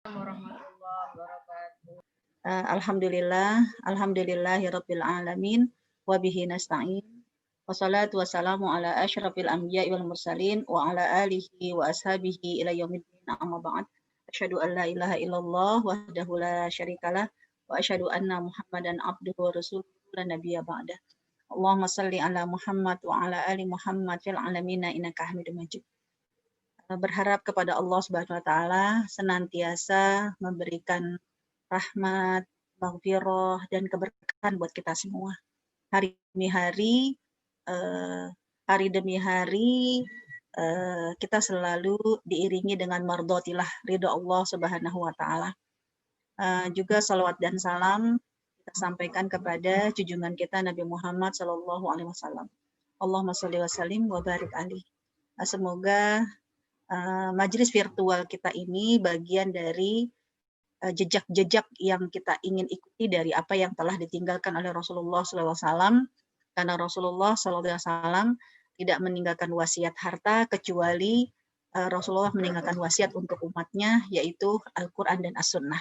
Warahmatullahi wabarakatuh. Alhamdulillahirabbil alamin wa bihi nasta'in. Wassalatu wassalamu ala asyrafil anbiya'i wal mursalin wa ala alihi wa ashabihi ila yaumiddin amma ba'd. Asyhadu an la ilaha illallah wahdahu la syarikalah wa asyhadu anna Muhammadan abduhu wa rasuluhu la nabiyya ba'da. Allahumma shalli ala Muhammad wa ala ali Muhammad fil alamin innaka Hamidum Majid. Berharap kepada Allah Subhanahu wa taala senantiasa memberikan rahmat, maghfirah dan keberkahan buat kita semua. Hari demi hari, kita selalu diiringi dengan mardhatillah, ridha Allah Subhanahu wa taala. Juga salawat dan salam kita sampaikan kepada junjungan kita Nabi Muhammad sallallahu alaihi wasallam. Allahumma shalli wa sallim wa barik alaihi. Semoga majelis virtual kita ini bagian dari jejak-jejak yang kita ingin ikuti dari apa yang telah ditinggalkan oleh Rasulullah SAW, karena Rasulullah SAW tidak meninggalkan wasiat harta kecuali Rasulullah meninggalkan wasiat untuk umatnya, yaitu Al-Quran dan As-Sunnah.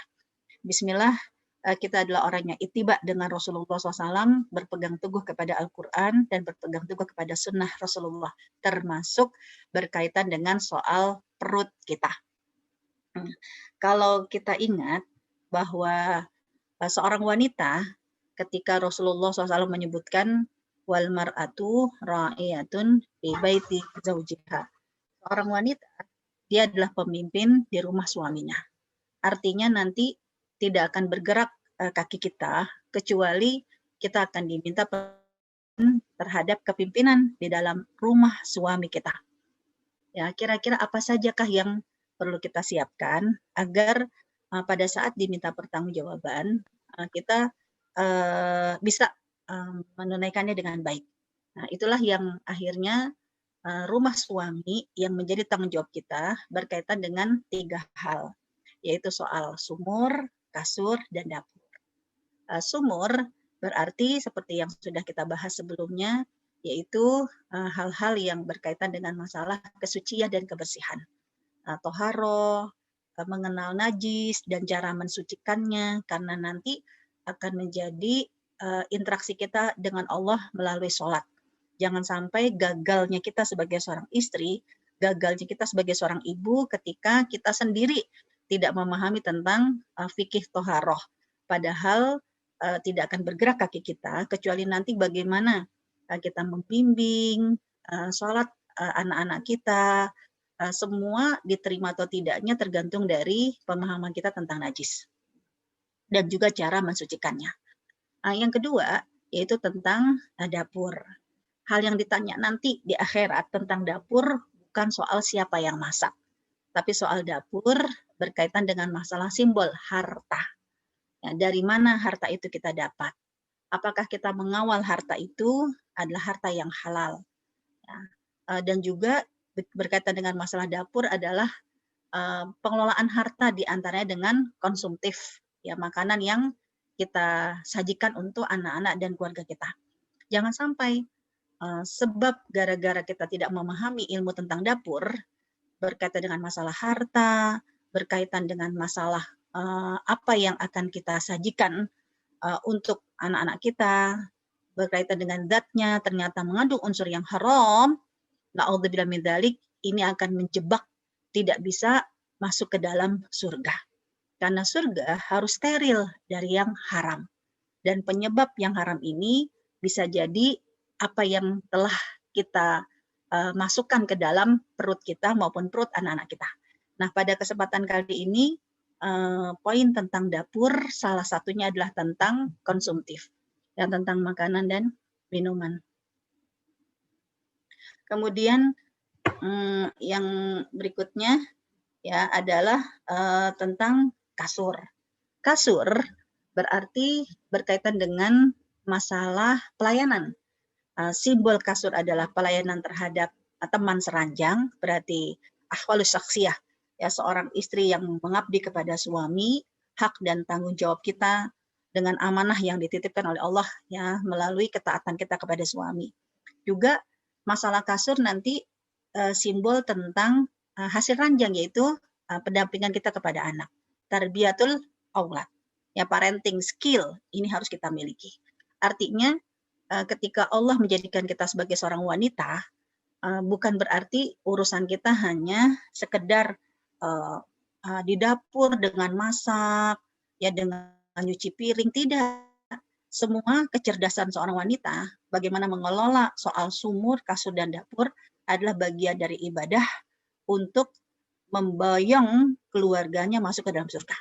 Bismillah, kita adalah orang yang ittiba dengan Rasulullah SAW, berpegang teguh kepada Al-Quran dan berpegang teguh kepada Sunnah Rasulullah, termasuk berkaitan dengan soal perut kita. Kalau kita ingat bahwa seorang wanita ketika Rasulullah SAW menyebutkan wal mar'atu ra'iyatun fi baiti zaujiha. Seorang wanita, dia adalah pemimpin di rumah suaminya. Artinya nanti tidak akan bergerak kaki kita kecuali kita akan diminta terhadap kepimpinan di dalam rumah suami kita. Ya, kira-kira apa sajakah yang perlu kita siapkan agar pada saat diminta pertanggungjawaban kita bisa menunaikannya dengan baik. Nah, itulah yang akhirnya rumah suami yang menjadi tanggung jawab kita berkaitan dengan 3 hal, yaitu soal sumur, kasur, dan dapur. Sumur berarti seperti yang sudah kita bahas sebelumnya, yaitu hal-hal yang berkaitan dengan masalah kesucian dan kebersihan. Toharoh, mengenal najis, dan cara mensucikannya, karena nanti akan menjadi interaksi kita dengan Allah melalui sholat. Jangan sampai gagalnya kita sebagai seorang istri, gagalnya kita sebagai seorang ibu ketika kita sendiri tidak memahami tentang fikih toharoh. Padahal tidak akan bergerak kaki kita, kecuali nanti bagaimana kita membimbing sholat anak-anak kita, semua diterima atau tidaknya tergantung dari pemahaman kita tentang najis. Dan juga cara mensucikannya. Yang kedua, yaitu tentang dapur. Hal yang ditanya nanti di akhirat tentang dapur bukan soal siapa yang masak, tapi soal dapur berkaitan dengan masalah simbol harta. Ya, dari mana harta itu kita dapat? Apakah kita mengawal harta itu adalah harta yang halal? Ya, dan juga berkaitan dengan masalah dapur adalah pengelolaan harta diantaranya dengan konsumtif, ya, makanan yang kita sajikan untuk anak-anak dan keluarga kita. Jangan sampai sebab gara-gara kita tidak memahami ilmu tentang dapur, berkaitan dengan masalah harta, berkaitan dengan masalah apa yang akan kita sajikan untuk anak-anak kita, berkaitan dengan zatnya ternyata mengandung unsur yang haram, na'udzubillah min dzalik, ini akan menjebak, tidak bisa masuk ke dalam surga. Karena surga harus steril dari yang haram. Dan penyebab yang haram ini bisa jadi apa yang telah kita masukkan ke dalam perut kita maupun perut anak-anak kita. Nah, pada kesempatan kali ini, poin tentang dapur salah satunya adalah tentang konsumtif, dan tentang makanan dan minuman. Kemudian yang berikutnya ya adalah tentang kasur. Kasur berarti berkaitan dengan masalah pelayanan. Simbol kasur adalah pelayanan terhadap teman seranjang, berarti ahwalus syakhsiyah, ya, seorang istri yang mengabdi kepada suami, hak dan tanggung jawab kita dengan amanah yang dititipkan oleh Allah, ya, melalui ketaatan kita kepada suami. Juga masalah kasur nanti simbol tentang hasil ranjang, yaitu pendampingan kita kepada anak. tarbiyatul aulad. Ya, parenting skill ini harus kita miliki. Artinya ketika Allah menjadikan kita sebagai seorang wanita, bukan berarti urusan kita hanya sekedar di dapur dengan masak, ya dengan nyuci piring, tidak. Semua kecerdasan seorang wanita, bagaimana mengelola soal sumur, kasur, dan dapur adalah bagian dari ibadah untuk memboyong keluarganya masuk ke dalam surga.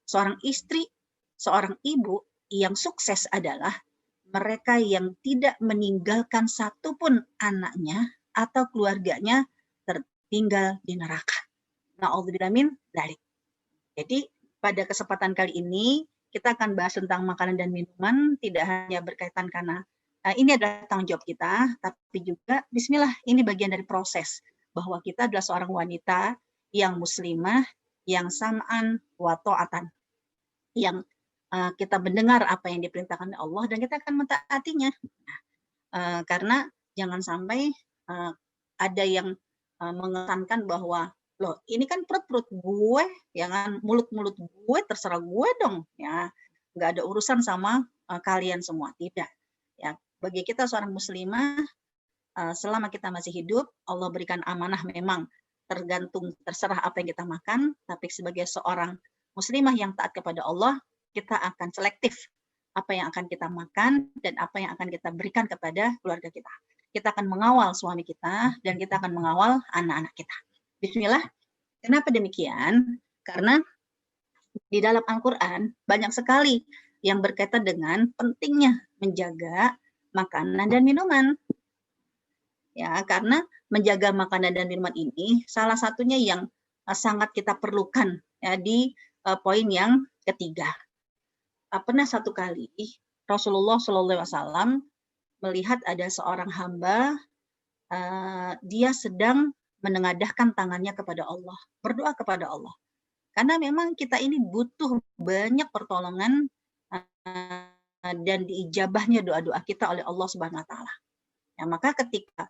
Seorang istri, seorang ibu yang sukses adalah mereka yang tidak meninggalkan satupun anaknya atau keluarganya tertinggal di neraka. Na'udzubillah min dzalik. Jadi pada kesempatan kali ini kita akan bahas tentang makanan dan minuman, tidak hanya berkaitan karena ini adalah tanggung jawab kita, tapi juga bismillah, ini bagian dari proses bahwa kita adalah seorang wanita yang muslimah, yang sam'an wa ta'atan, yang kita mendengar apa yang diperintahkan oleh Allah dan kita akan mentaatinya. Karena jangan sampai ada yang mengesankan bahwa loh ini kan perut gue, ya kan, mulut gue, terserah gue dong, ya nggak ada urusan sama kalian semua, tidak. Ya, bagi kita seorang muslimah, selama kita masih hidup, Allah berikan amanah memang terserah apa yang kita makan, tapi sebagai seorang muslimah yang taat kepada Allah, kita akan selektif apa yang akan kita makan dan apa yang akan kita berikan kepada keluarga kita. Kita akan mengawal suami kita dan kita akan mengawal anak-anak kita. Bismillah. Kenapa demikian? Karena di dalam Al-Quran banyak sekali yang berkaitan dengan pentingnya menjaga makanan dan minuman. Ya, karena menjaga makanan dan minuman ini salah satunya yang sangat kita perlukan ya di poin yang ketiga. Pernah satu kali Rasulullah SAW melihat ada seorang hamba, dia sedang menengadahkan tangannya kepada Allah, berdoa kepada Allah. Karena memang kita ini butuh banyak pertolongan dan diijabahnya doa-doa kita oleh Allah Subhanahu wa taala. Ya, maka ketika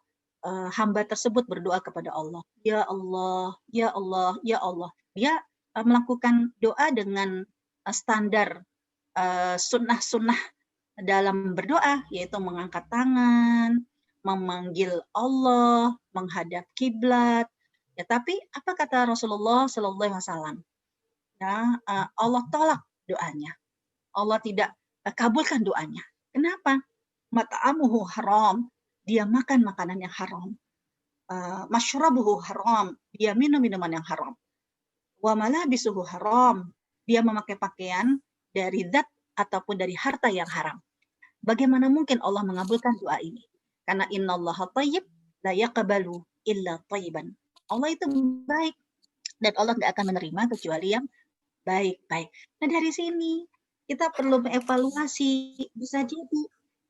hamba tersebut berdoa kepada Allah, ya Allah, ya Allah, ya Allah, dia melakukan doa dengan standar sunnah-sunnah dalam berdoa, yaitu mengangkat tangan, memanggil Allah, menghadap kiblat. Ya, tapi apa kata Rasulullah SAW? Ya, Allah tolak doanya. Allah tidak kabulkan doanya. Kenapa? Mata'amuhu haram, dia makan makanan yang haram. Masyrabuhu haram, dia minum minuman yang haram. Wa malabisuhu haram, dia memakai pakaian dari zat ataupun dari harta yang haram. Bagaimana mungkin Allah mengabulkan doa ini? Karena innallaha thayyib la yaqbalu illa thayyiban. Allah itu baik dan Allah tidak akan menerima kecuali yang baik-baik. Nah, dari sini kita perlu mengevaluasi. Bisa jadi,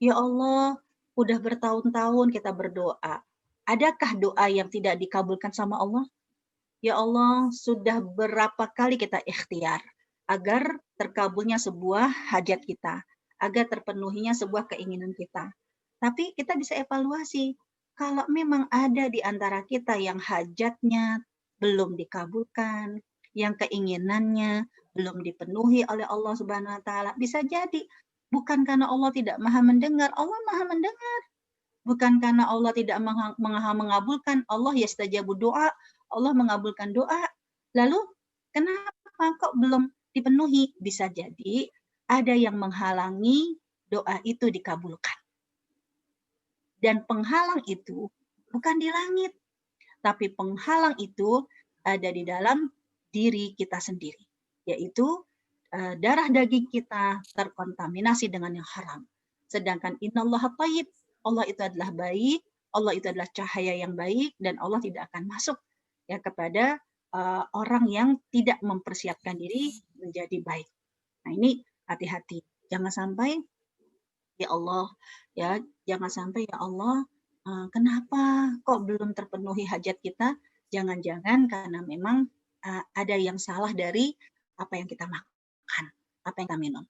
ya Allah, udah bertahun-tahun kita berdoa. Adakah doa yang tidak dikabulkan sama Allah? Ya Allah, sudah berapa kali kita ikhtiar agar terkabulnya sebuah hajat kita, agar terpenuhinya sebuah keinginan kita. Tapi kita bisa evaluasi, kalau memang ada di antara kita yang hajatnya belum dikabulkan, yang keinginannya belum dipenuhi oleh Allah Subhanahu wa taala, bisa jadi bukan karena Allah tidak maha mendengar, Allah maha mendengar. Bukan karena Allah tidak mengabulkan, Allah yastajabu doa, Allah mengabulkan doa. Lalu kenapa kok belum dipenuhi? Bisa jadi ada yang menghalangi doa itu dikabulkan. Dan penghalang itu bukan di langit, tapi penghalang itu ada di dalam diri kita sendiri, yaitu darah daging kita terkontaminasi dengan yang haram. Sedangkan innallaha thayyib, Allah itu adalah baik, Allah itu adalah cahaya yang baik, dan Allah tidak akan masuk ya kepada orang yang tidak mempersiapkan diri menjadi baik. Nah, ini hati-hati, jangan sampai ya Allah, ya jangan sampai ya Allah, kenapa kok belum terpenuhi hajat kita? Jangan-jangan karena memang ada yang salah dari apa yang kita makan, apa yang kita minum.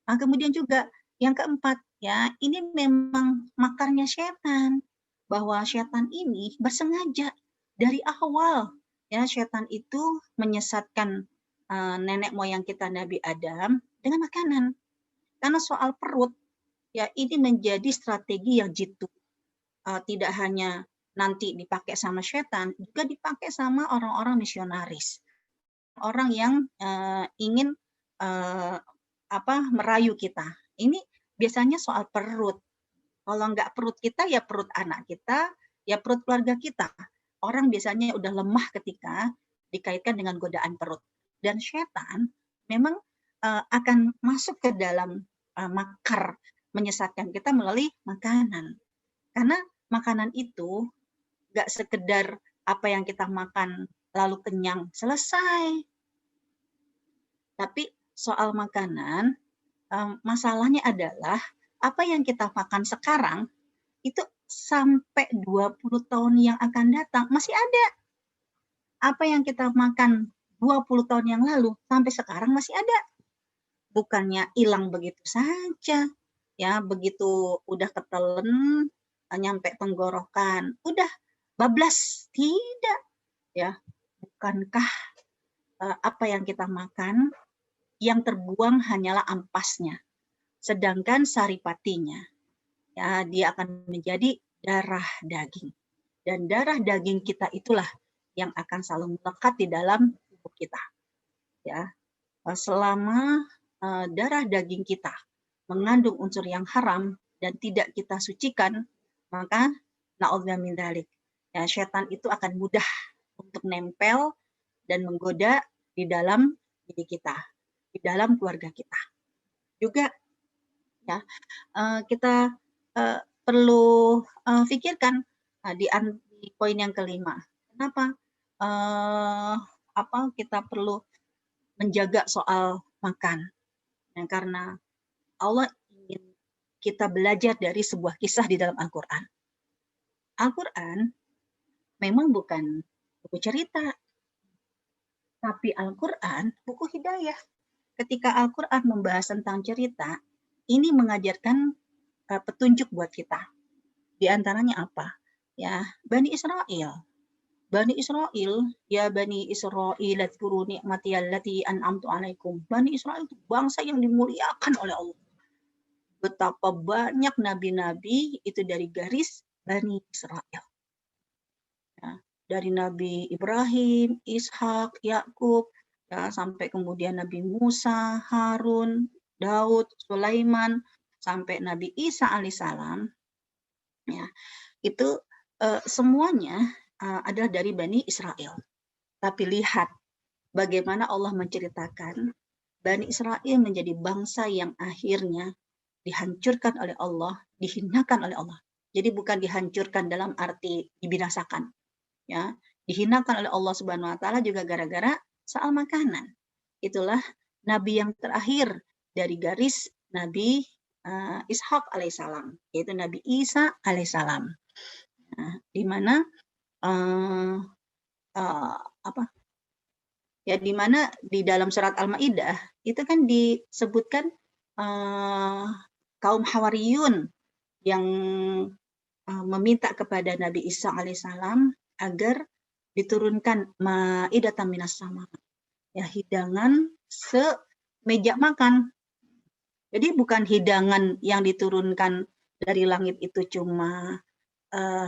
Nah, kemudian juga yang keempat, ya ini memang makarnya setan, bahwa setan ini bersengaja dari awal, ya setan itu menyesatkan nenek moyang kita Nabi Adam dengan makanan. Karena soal perut, ya ini menjadi strategi yang jitu. Tidak hanya nanti dipakai sama setan, juga dipakai sama orang-orang misionaris. Orang yang ingin merayu kita. Ini biasanya soal perut. Kalau nggak perut kita, ya perut anak kita, ya perut keluarga kita. Orang biasanya udah lemah ketika dikaitkan dengan godaan perut. Dan setan memang akan masuk ke dalam makar menyesatkan kita melalui makanan. Karena makanan itu nggak sekedar apa yang kita makan lalu kenyang, selesai. Tapi soal makanan, masalahnya adalah apa yang kita makan sekarang itu sampai 20 tahun yang akan datang masih ada. Apa yang kita makan 20 tahun yang lalu sampai sekarang masih ada. Bukannya hilang begitu saja. Ya, begitu udah ketelen, nyampe tenggorokan, udah bablas. Tidak. Ya, bukankah apa yang kita makan yang terbuang hanyalah ampasnya. Sedangkan saripatinya, ya, dia akan menjadi darah daging. Dan darah daging kita itulah yang akan selalu melekat di dalam tubuh kita. Ya, selama darah daging kita mengandung unsur yang haram dan tidak kita sucikan, maka na'udzubillah min dzalik. Ya, setan itu akan mudah untuk nempel dan menggoda di dalam diri kita, di dalam keluarga kita. Juga ya, kita perlu pikirkan di poin yang kelima. Kenapa kita perlu menjaga soal makan? Nah, karena Allah ingin kita belajar dari sebuah kisah di dalam Al-Quran. Al-Quran memang bukan buku cerita, tapi Al-Quran buku hidayah. Ketika Al-Quran membahas tentang cerita, ini mengajarkan petunjuk buat kita. Di antaranya apa? Ya, Bani Israel. Bani Israel, ya Bani Israel, adzkuru ni'mati allati an'amtu 'alaikum. Bani Israel itu bangsa yang dimuliakan oleh Allah. Betapa banyak nabi-nabi itu dari garis Bani Israel. Ya, dari Nabi Ibrahim, Ishak, Yakub, ya, sampai kemudian Nabi Musa, Harun, Daud, Sulaiman, sampai Nabi Isa alaihissalam, ya, itu semuanya adalah dari Bani Israel. Tapi lihat bagaimana Allah menceritakan Bani Israel menjadi bangsa yang akhirnya dihancurkan oleh Allah, dihinakan oleh Allah. Jadi bukan dihancurkan dalam arti dibinasakan, ya, dihinakan oleh Allah Subhanahu wa taala juga gara-gara soal makanan. Itulah nabi yang terakhir dari garis Nabi Ishak alaihissalam, yaitu Nabi Isa alaihissalam. Nah, di mana di mana di dalam surat Al-Maidah itu kan disebutkan kaum Hawariyun yang meminta kepada Nabi Isa alaihissalam agar diturunkan ma'idatan minas sama, ya, hidangan semeja makan. Jadi bukan hidangan yang diturunkan dari langit itu cuma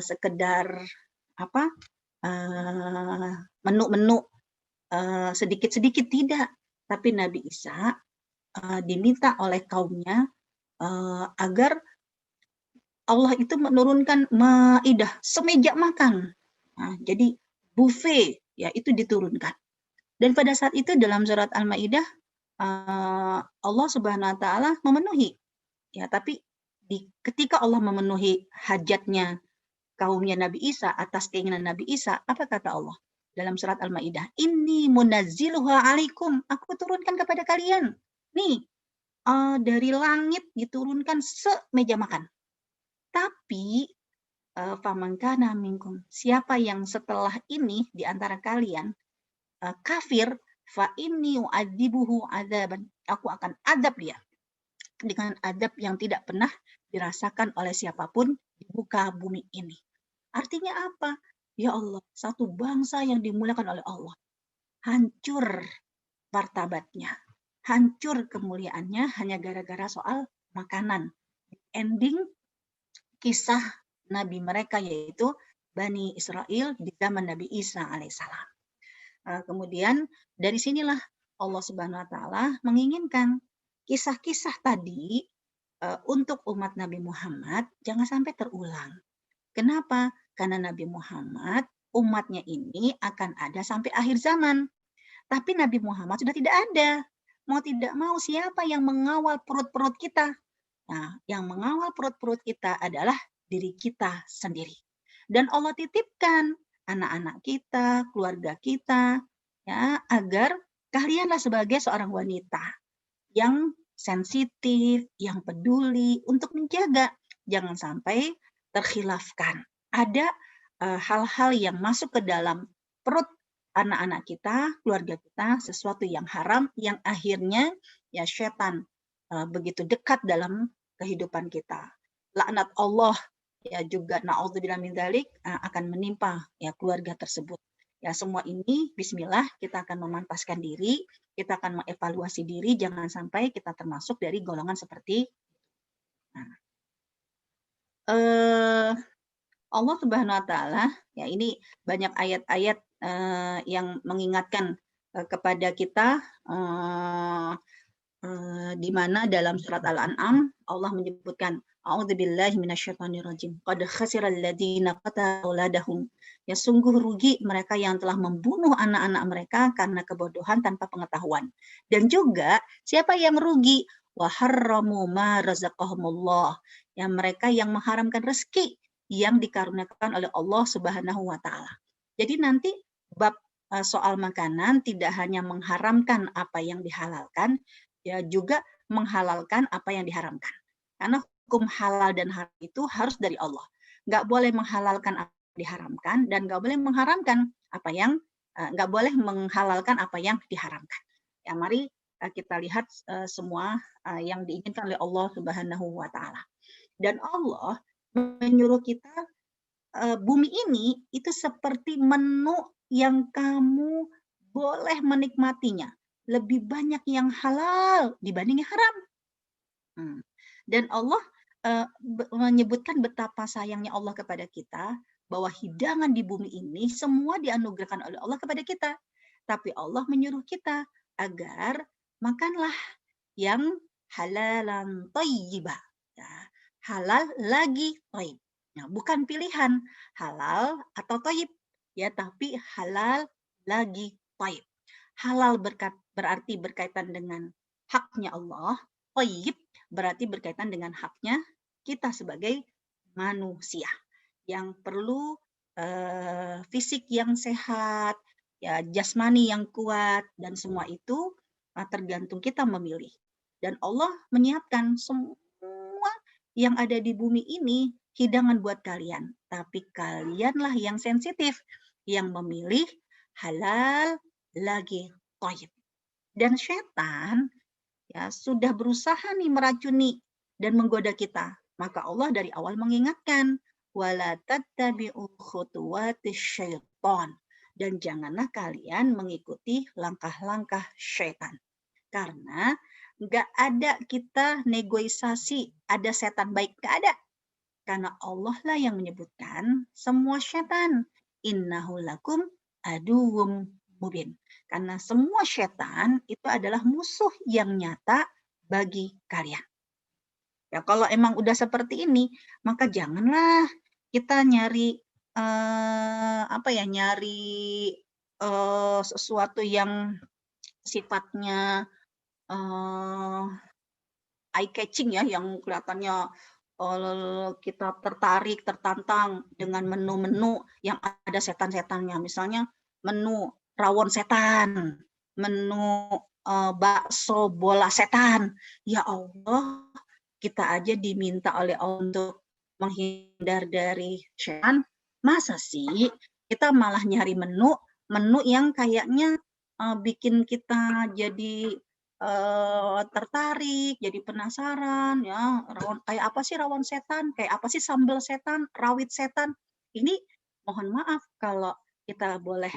sekedar menu-menu sedikit-sedikit, tidak. Tapi Nabi Isa diminta oleh kaumnya agar Allah itu menurunkan maidah, semeja makan. Nah, jadi buffet, ya, itu diturunkan. Dan pada saat itu dalam surat Al-Maidah Allah Subhanahu wa taala memenuhi. Ya, tapi ketika Allah memenuhi hajatnya kaumnya Nabi Isa atas keinginan Nabi Isa, apa kata Allah? Dalam surat Al-Maidah, "Inni munazziluha 'alaikum." Aku turunkan kepada kalian. Nih, dari langit diturunkan semeja makan. Tapi faman kana minkum, siapa yang setelah ini di antara kalian kafir, fa inni u'adzibuhu adzaban, aku akan adab dia dengan adab yang tidak pernah dirasakan oleh siapapun di muka bumi ini. Artinya apa? Ya Allah, satu bangsa yang dimuliakan oleh Allah hancur martabatnya, hancur kemuliaannya hanya gara-gara soal makanan. Ending kisah Nabi mereka yaitu Bani Israel di zaman Nabi Isa alaihissalam. Kemudian dari sinilah Allah Subhanahu wa taala menginginkan kisah-kisah tadi untuk umat Nabi Muhammad jangan sampai terulang. Kenapa? Karena Nabi Muhammad umatnya ini akan ada sampai akhir zaman. Tapi Nabi Muhammad sudah tidak ada. Mau tidak mau siapa yang mengawal perut-perut kita? Nah, yang mengawal perut-perut kita adalah diri kita sendiri. Dan Allah titipkan anak-anak kita, keluarga kita, ya, agar kalianlah sebagai seorang wanita yang sensitif, yang peduli untuk menjaga jangan sampai terkhilafkan. Ada hal-hal yang masuk ke dalam perut anak-anak kita, keluarga kita, sesuatu yang haram yang akhirnya ya setan begitu dekat dalam kehidupan kita. Laknat Allah ya juga naudzubillah min dzalik akan menimpa ya keluarga tersebut. Ya semua ini bismillah kita akan memantaskan diri, kita akan mengevaluasi diri jangan sampai kita termasuk dari golongan seperti nah, Allah Subhanahu wa taala ya ini banyak ayat-ayat yang mengingatkan kepada kita di mana dalam surat Al-An'am Allah menyebutkan a'udzubillahi minasyaitonirrajim qad khasiral ladzina qatalu auladahum ya sungguh rugi mereka yang telah membunuh anak-anak mereka karena kebodohan tanpa pengetahuan dan juga siapa yang rugi wa harramu ma razaqahumullah ya mereka yang mengharamkan rezeki yang dikaruniakan oleh Allah Subhanahu wa taala. Jadi nanti bab soal makanan tidak hanya mengharamkan apa yang dihalalkan ya juga menghalalkan apa yang diharamkan. Karena hukum halal dan haram itu harus dari Allah. Nggak boleh menghalalkan apa yang diharamkan dan nggak boleh mengharamkan apa yang nggak boleh menghalalkan apa yang diharamkan. Ya mari kita lihat semua yang diinginkan oleh Allah Subhanahu wa taala. Dan Allah menyuruh kita bumi ini itu seperti menu yang kamu boleh menikmatinya. Lebih banyak yang halal dibanding yang haram. Dan Allah menyebutkan betapa sayangnya Allah kepada kita, bahwa hidangan di bumi ini semua dianugerahkan oleh Allah kepada kita. Tapi Allah menyuruh kita agar makanlah yang halalan thayyibah. Ya, halal lagi thayyib. Nah, bukan pilihan halal atau thayyib, ya, tapi halal lagi thayyib. Halal berarti berkaitan dengan haknya Allah, thayyib berarti berkaitan dengan haknya kita sebagai manusia yang perlu fisik yang sehat, ya jasmani yang kuat dan semua itu tergantung kita memilih. Dan Allah menyiapkan semua yang ada di bumi ini hidangan buat kalian, tapi kalianlah yang sensitif yang memilih halal lagi thayyib. Dan setan ya sudah berusaha nih meracuni dan menggoda kita. Maka Allah dari awal mengingatkan wala tattabi'u khutuwatis syaitan dan janganlah kalian mengikuti langkah-langkah syaitan. Karena nggak ada kita negosiasi ada setan baik, nggak ada. Karena Allah lah yang menyebutkan semua syaitan innahu lakum aduwwum mubin. Karena semua syaitan itu adalah musuh yang nyata bagi kalian. Ya kalau emang udah seperti ini, maka janganlah kita nyari nyari sesuatu yang sifatnya eye catching ya, yang kelihatannya kita tertarik, tertantang dengan menu-menu yang ada setan-setannya. Misalnya menu rawon setan, menu bakso bola setan. Ya Allah, kita aja diminta oleh Allah untuk menghindar dari setan. Masa sih kita malah nyari menu yang kayaknya bikin kita jadi tertarik, jadi penasaran ya, rawon kayak apa sih rawon setan, kayak apa sih sambal setan, rawit setan. Ini mohon maaf kalau kita boleh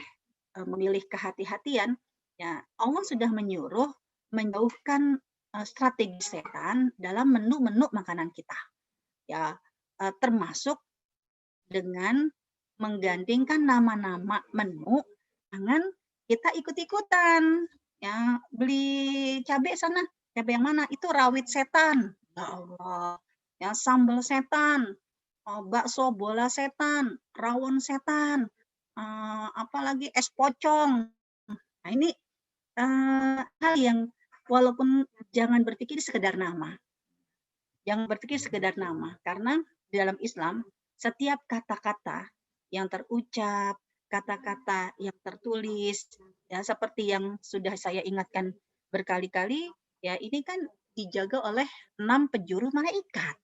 memilih kehati-hatian Ya, Allah sudah menyuruh menjauhkan strategi setan dalam menu-menu makanan kita. Ya, termasuk dengan menggandingkan nama-nama menu, jangan kita ikut-ikutan. Ya, beli cabai sana, cabai yang mana? Itu rawit setan. Ya Allah. Ya, sambal setan, bakso bola setan, rawon setan, apalagi es pocong. Nah, ini hal yang walaupun jangan berpikir sekedar nama. Jangan berpikir sekedar nama, karena di dalam Islam setiap kata-kata yang terucap, kata-kata yang tertulis, ya seperti yang sudah saya ingatkan berkali-kali, ya ini kan dijaga oleh 6 penjuru malaikat.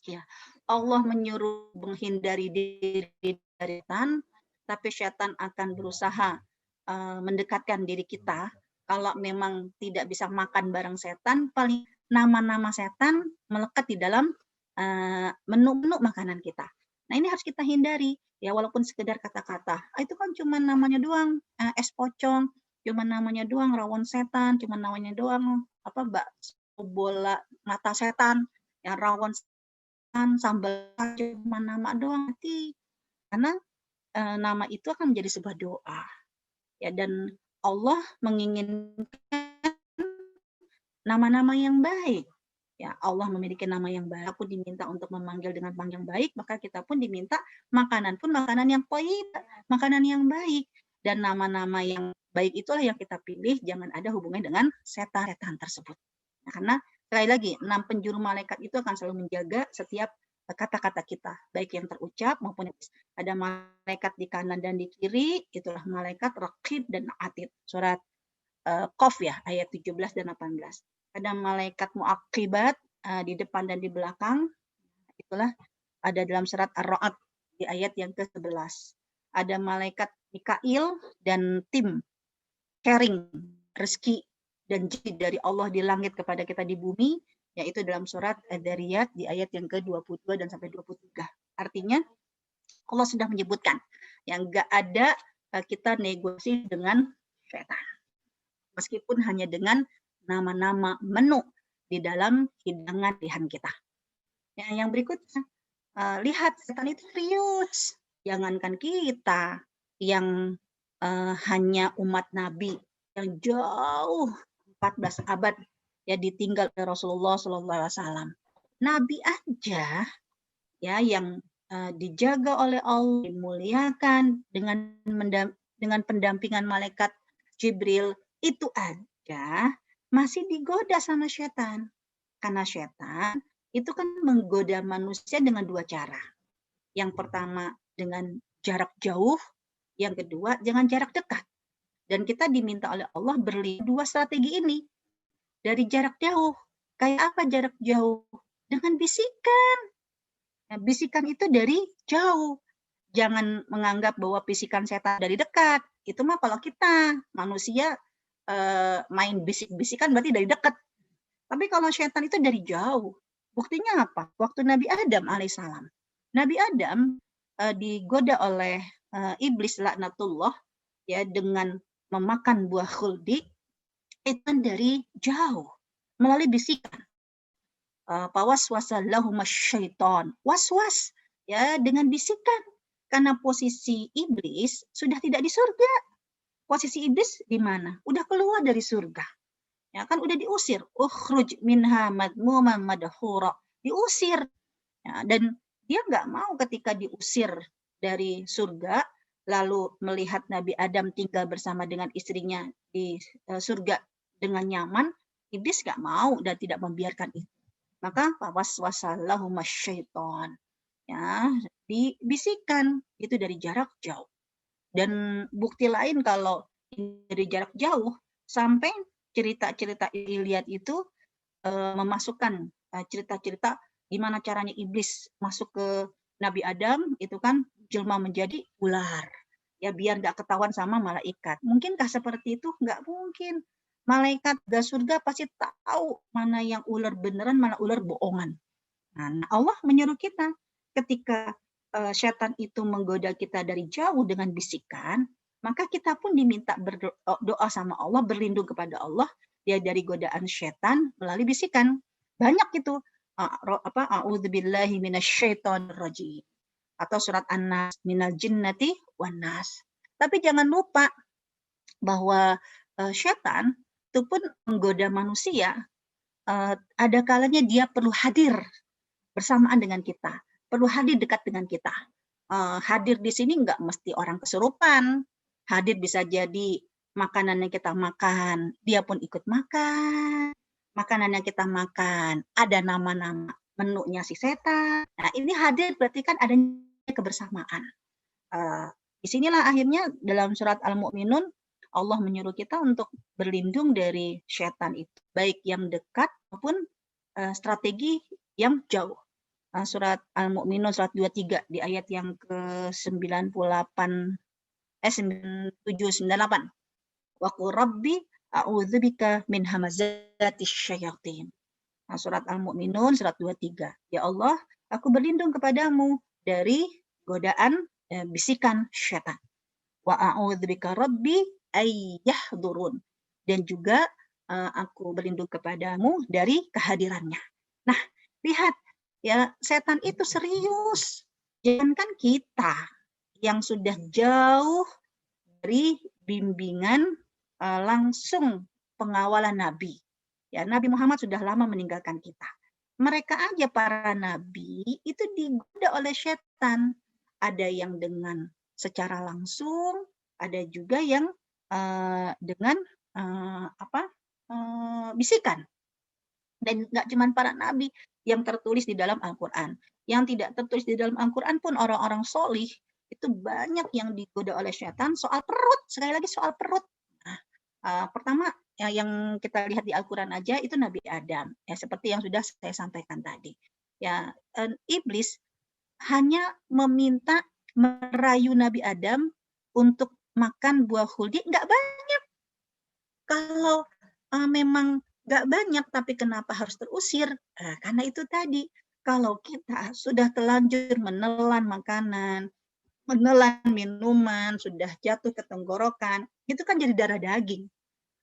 Ya, Allah menyuruh menghindari diri dari setan, tapi setan akan berusaha mendekatkan diri kita. Kalau memang tidak bisa makan bareng setan, paling nama-nama setan melekat di dalam menu-menu makanan kita. Nah, ini harus kita hindari. Ya, walaupun sekedar kata-kata. Itu kan cuma namanya doang es pocong, cuma namanya doang rawon setan, cuma namanya doang bakso bola mata setan, yang rawon sambal cuma nama doang, nanti karena nama itu akan menjadi sebuah doa. Ya, dan Allah menginginkan nama-nama yang baik. Ya, Allah memiliki nama yang baik, pun diminta untuk memanggil dengan panggilan baik, maka kita pun diminta makanan pun makanan yang thayyib, makanan yang baik. Dan nama-nama yang baik itulah yang kita pilih, jangan ada hubungannya dengan setan-setan tersebut. Nah, karena sekali lagi, 6 penjuru malaikat itu akan selalu menjaga setiap kata-kata kita, baik yang terucap maupun yang ada malaikat di kanan dan di kiri, itulah malaikat Raqib dan Atid. Surat Qaf ya, ayat 17 dan 18. Ada malaikat muaqibat di depan dan di belakang, itulah ada dalam surat Ar-Ra'd di ayat yang ke-11. Ada malaikat Mikail dan tim sharing rezeki dan janji dari Allah di langit kepada kita di bumi, yaitu dalam surat Ad-Dariyat di ayat yang ke-22 dan sampai 23. Artinya Allah sudah menyebutkan yang enggak ada kita negosiasi dengan setan. Meskipun hanya dengan nama-nama menu di dalam hidangan pilihan kita. Yang berikutnya, lihat setan itu serius. Jangankan kita yang hanya umat Nabi yang jauh 14 abad ya ditinggal oleh Rasulullah SAW. Nabi aja ya yang dijaga oleh Allah, dimuliakan dengan pendampingan malaikat Jibril, itu aja masih digoda sama setan. Karena setan itu kan menggoda manusia dengan 2 cara. Yang pertama dengan jarak jauh, yang kedua dengan jarak dekat. Dan kita diminta oleh Allah berlindung 2 strategi ini. Dari jarak jauh. Kayak apa jarak jauh? Dengan bisikan. Nah, bisikan itu dari jauh. Jangan menganggap bahwa bisikan setan dari dekat. Itu mah kalau kita manusia main bisik-bisikan berarti dari dekat. Tapi kalau setan itu dari jauh. Buktinya apa? Waktu Nabi Adam alaihissalam. Nabi Adam digoda oleh iblis laknatullah ya dengan memakan buah khuldi itu dari jauh melalui bisikan. Syaiton. Was-was ya dengan bisikan. Karena posisi iblis sudah tidak di surga. Posisi iblis di mana? Udah keluar dari surga. Ya kan udah diusir. Ukhruj minha madmuman madhura. Diusir. Ya, dan dia nggak mau ketika diusir dari surga, lalu melihat Nabi Adam tinggal bersama dengan istrinya di surga dengan nyaman, iblis nggak mau dan tidak membiarkan itu. Maka waswasalahuma syaiton. Ya, dibisikkan itu dari jarak jauh. Dan bukti lain kalau dari jarak jauh sampai cerita-cerita Iliad itu memasukkan cerita-cerita gimana caranya iblis masuk ke Nabi Adam itu kan jelma menjadi ular. Ya biar nggak ketahuan sama malaikat. Mungkinkah seperti itu? Nggak mungkin. Malaikat di surga pasti tahu mana yang ular beneran, mana ular bohongan. Nah, Allah menyuruh kita ketika setan itu menggoda kita dari jauh dengan bisikan, maka kita pun diminta berdoa sama Allah, berlindung kepada Allah ya dari godaan setan melalui bisikan. Banyak itu a'udzubillahi minasyaitonirrajim atau surat An-Nas minal jinnati wan nas. Tapi jangan lupa bahwa setan itu pun menggoda manusia. Ada kalanya dia perlu hadir bersamaan dengan kita, perlu hadir dekat dengan kita. Hadir di sini nggak mesti orang kesurupan, hadir bisa jadi makanan yang kita makan, dia pun ikut makan. Makanan yang kita makan, ada nama-nama menunya si setan. Nah, ini hadir berarti kan adanya kebersamaan. Disinilah akhirnya dalam surat Al-Mu'minun, Allah menyuruh kita untuk berlindung dari setan itu, baik yang dekat maupun strategi yang jauh. Surat Al-Mu'minun surat 23 di ayat yang ke-98 9798. Wa qur rabbi a'udzubika min hamazatis syayatin. Surat Al-Mu'minun surat 23. Ya Allah, aku berlindung kepadamu dari godaan bisikan syaitan. Wa a'udzubika rabbi ayyahdurun. Dan juga aku berlindung kepadamu dari kehadirannya. Nah, lihat ya, setan itu serius. Jangankan kita yang sudah jauh dari bimbingan langsung pengawalan Nabi. Ya, Nabi Muhammad sudah lama meninggalkan kita. Mereka aja para nabi itu digoda oleh setan. Ada yang dengan secara langsung, ada juga yang dengan bisikan. Dan nggak cuma para nabi yang tertulis di dalam Al-Quran. Yang tidak tertulis di dalam Al-Quran pun orang-orang solih itu banyak yang digoda oleh setan soal perut. Sekali lagi soal perut. Nah, pertama yang kita lihat di Al-Quran aja itu Nabi Adam. Ya, seperti yang sudah saya sampaikan tadi. Ya, iblis hanya meminta merayu Nabi Adam untuk makan buah khuldi, nggak banyak. Kalau memang nggak banyak, tapi kenapa harus terusir? Karena itu tadi, kalau kita sudah telanjur menelan makanan, menelan minuman, sudah jatuh ke tenggorokan, itu kan jadi darah daging.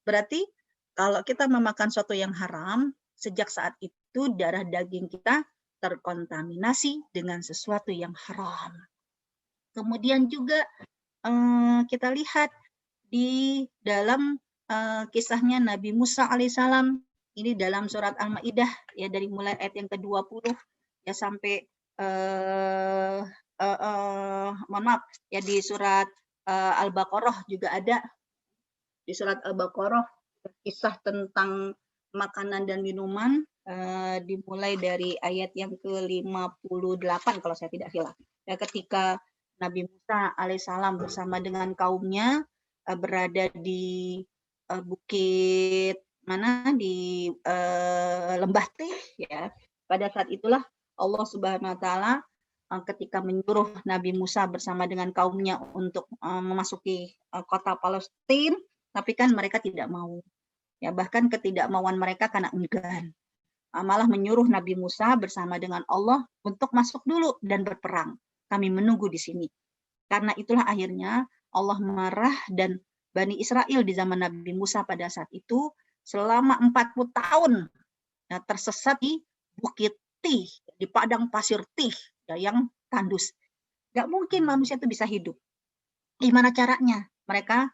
Berarti kalau kita memakan sesuatu yang haram, sejak saat itu darah daging kita terkontaminasi dengan sesuatu yang haram. Kemudian juga kita lihat di dalam kisahnya Nabi Musa alaihissalam, ini dalam surat Al-Maidah ya, dari mulai ayat yang ke-20 ya sampai mohon maaf ya, di surat Al-Baqarah juga ada. Di surat Al-Baqarah kisah tentang makanan dan minuman dimulai dari ayat yang ke-58 kalau saya tidak hilaf. Ya, ketika Nabi Musa alaihissalam bersama dengan kaumnya berada di bukit mana, di lembah Tih ya. Pada saat itulah Allah Subhanahu wa taala ketika menyuruh Nabi Musa bersama dengan kaumnya untuk memasuki kota Palestina, tapi kan mereka tidak mau. Ya, bahkan ketidakmauan mereka karena enggan. Malah menyuruh Nabi Musa bersama dengan Allah untuk masuk dulu dan berperang. Kami menunggu di sini. Karena itulah akhirnya Allah marah dan Bani Israel di zaman Nabi Musa pada saat itu selama 40 tahun tersesat di Bukit Tih, di padang pasir Tih yang tandus. Gak mungkin manusia itu bisa hidup. Gimana caranya mereka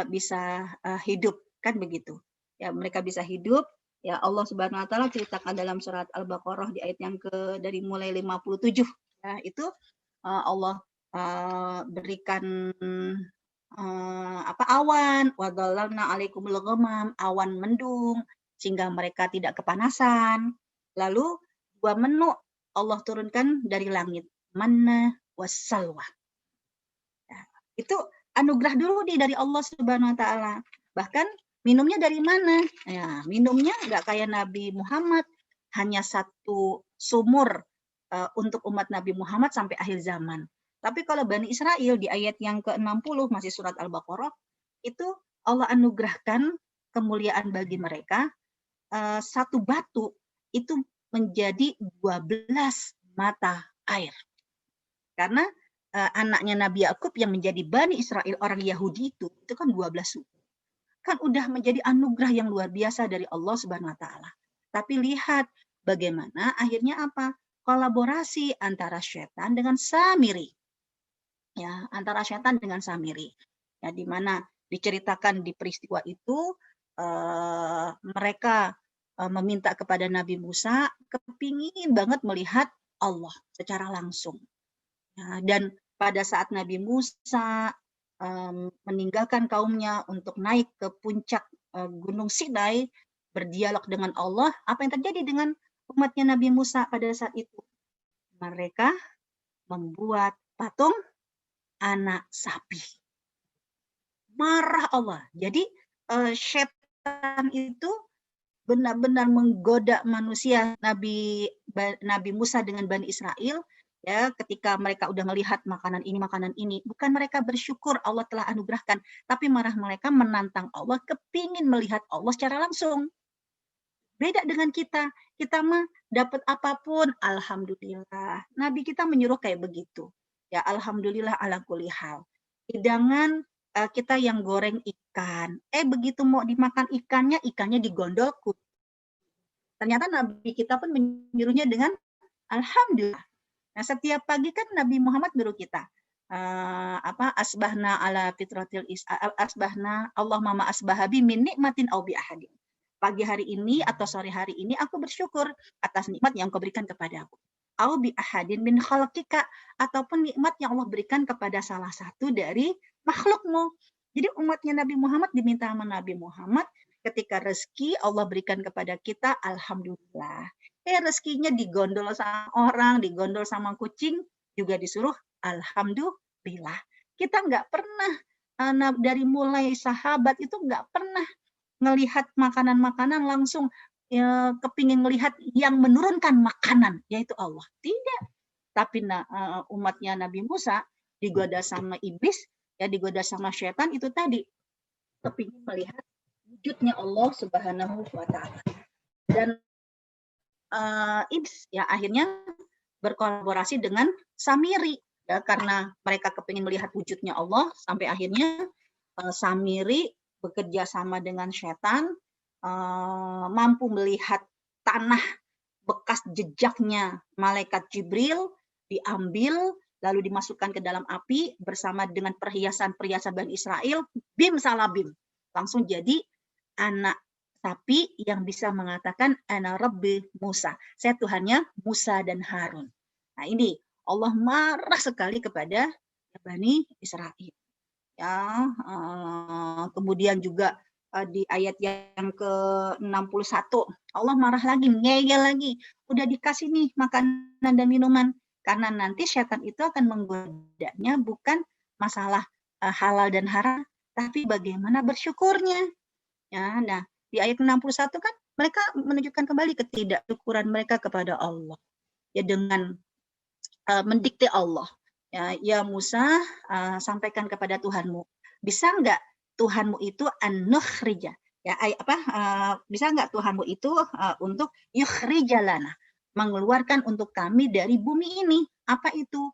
bisa hidup, kan begitu. Ya, mereka bisa hidup. Ya, Allah Subhanahu wa taala ceritakan dalam surat Al-Baqarah di ayat yang dari mulai 57. Ya, itu Allah berikan awan, wa dhallalna 'alaikumul ghamam, awan mendung sehingga mereka tidak kepanasan. Lalu 2 menu Allah turunkan dari langit, manna wassalwa. Ya, itu anugerah dulu dari Allah Subhanahu wa taala. Bahkan minumnya dari mana? Ya, minumnya nggak kayak Nabi Muhammad, hanya 1 sumur untuk umat Nabi Muhammad sampai akhir zaman. Tapi kalau Bani Israel di ayat yang ke-60 masih surat Al-Baqarah, itu Allah anugerahkan kemuliaan bagi mereka, 1 batu itu menjadi 12 mata air. Karena anaknya Nabi Yakub yang menjadi Bani Israel orang Yahudi itu kan 12 suku. Kan udah menjadi anugerah yang luar biasa dari Allah Subhanahu wa taala. Tapi lihat bagaimana akhirnya apa? Kolaborasi antara setan dengan Samiri. Ya, antara setan dengan Samiri. Ya, di mana diceritakan di peristiwa itu mereka meminta kepada Nabi Musa kepingin banget melihat Allah secara langsung. Ya, dan pada saat Nabi Musa meninggalkan kaumnya untuk naik ke puncak Gunung Sinai, berdialog dengan Allah, apa yang terjadi dengan umatnya Nabi Musa pada saat itu? Mereka membuat patung anak sapi. Marah Allah. Jadi setan itu benar-benar menggoda manusia, Nabi Musa dengan Bani Israel, ya, ketika mereka udah melihat makanan ini, bukan mereka bersyukur Allah telah anugerahkan, tapi marah mereka menantang Allah, kepingin melihat Allah secara langsung. Beda dengan kita mah dapat apapun, alhamdulillah. Nabi kita menyuruh kayak begitu. Ya, alhamdulillah ala kulli hal. Hidangan kita yang goreng ikan. Begitu mau dimakan ikannya digondol. Ternyata Nabi kita pun menyuruhnya dengan alhamdulillah. Nah, setiap pagi kan Nabi Muhammad nyuruh kita asbahna ala fitratil asbahna Allahumma asbahabi min nikmatin au bi ahadin. Pagi hari ini atau sore hari ini aku bersyukur atas nikmat yang kau berikan kepada aku. Au bi ahadin min khalqika, ataupun nikmat yang Allah berikan kepada salah satu dari makhlukmu. Jadi umatnya Nabi Muhammad diminta sama Nabi Muhammad, ketika rezeki Allah berikan kepada kita, alhamdulillah. Rezekinya digondol sama orang, digondol sama kucing, juga disuruh alhamdulillah. Kita nggak pernah, dari mulai sahabat itu nggak pernah ngelihat makanan-makanan langsung kepingin melihat yang menurunkan makanan, yaitu Allah. Tidak. Tapi umatnya Nabi Musa digoda sama iblis, ya digoda sama setan itu tadi, kepingin melihat wujudnya Allah Subhanahu wa taala. Dan iblis ya akhirnya berkolaborasi dengan Samiri, ya, karena mereka kepingin melihat wujudnya Allah, sampai akhirnya Samiri bekerja sama dengan setan, mampu melihat tanah bekas jejaknya malaikat Jibril, diambil lalu dimasukkan ke dalam api bersama dengan perhiasan-perhiasan Bani Israel, bim salah bim, langsung jadi anak sapi yang bisa mengatakan ana rabbi Musa, saya Tuhannya Musa dan Harun. Nah, ini Allah marah sekali kepada Bani Israel. Ya, kemudian juga di ayat yang ke-61 Allah marah lagi, ngeyel lagi. Udah dikasih nih makanan dan minuman, karena nanti setan itu akan menggodanya bukan masalah halal dan haram, tapi bagaimana bersyukurnya. Ya, nah di ayat 61 kan mereka menunjukkan kembali ketidaksyukuran mereka kepada Allah. Ya, dengan mendikte Allah. Ya Musa, sampaikan kepada Tuhanmu. Bisa nggak Tuhanmu itu an-nukhrija? Ya, bisa nggak Tuhanmu itu untuk yukhrijalana, mengeluarkan untuk kami dari bumi ini? Apa itu?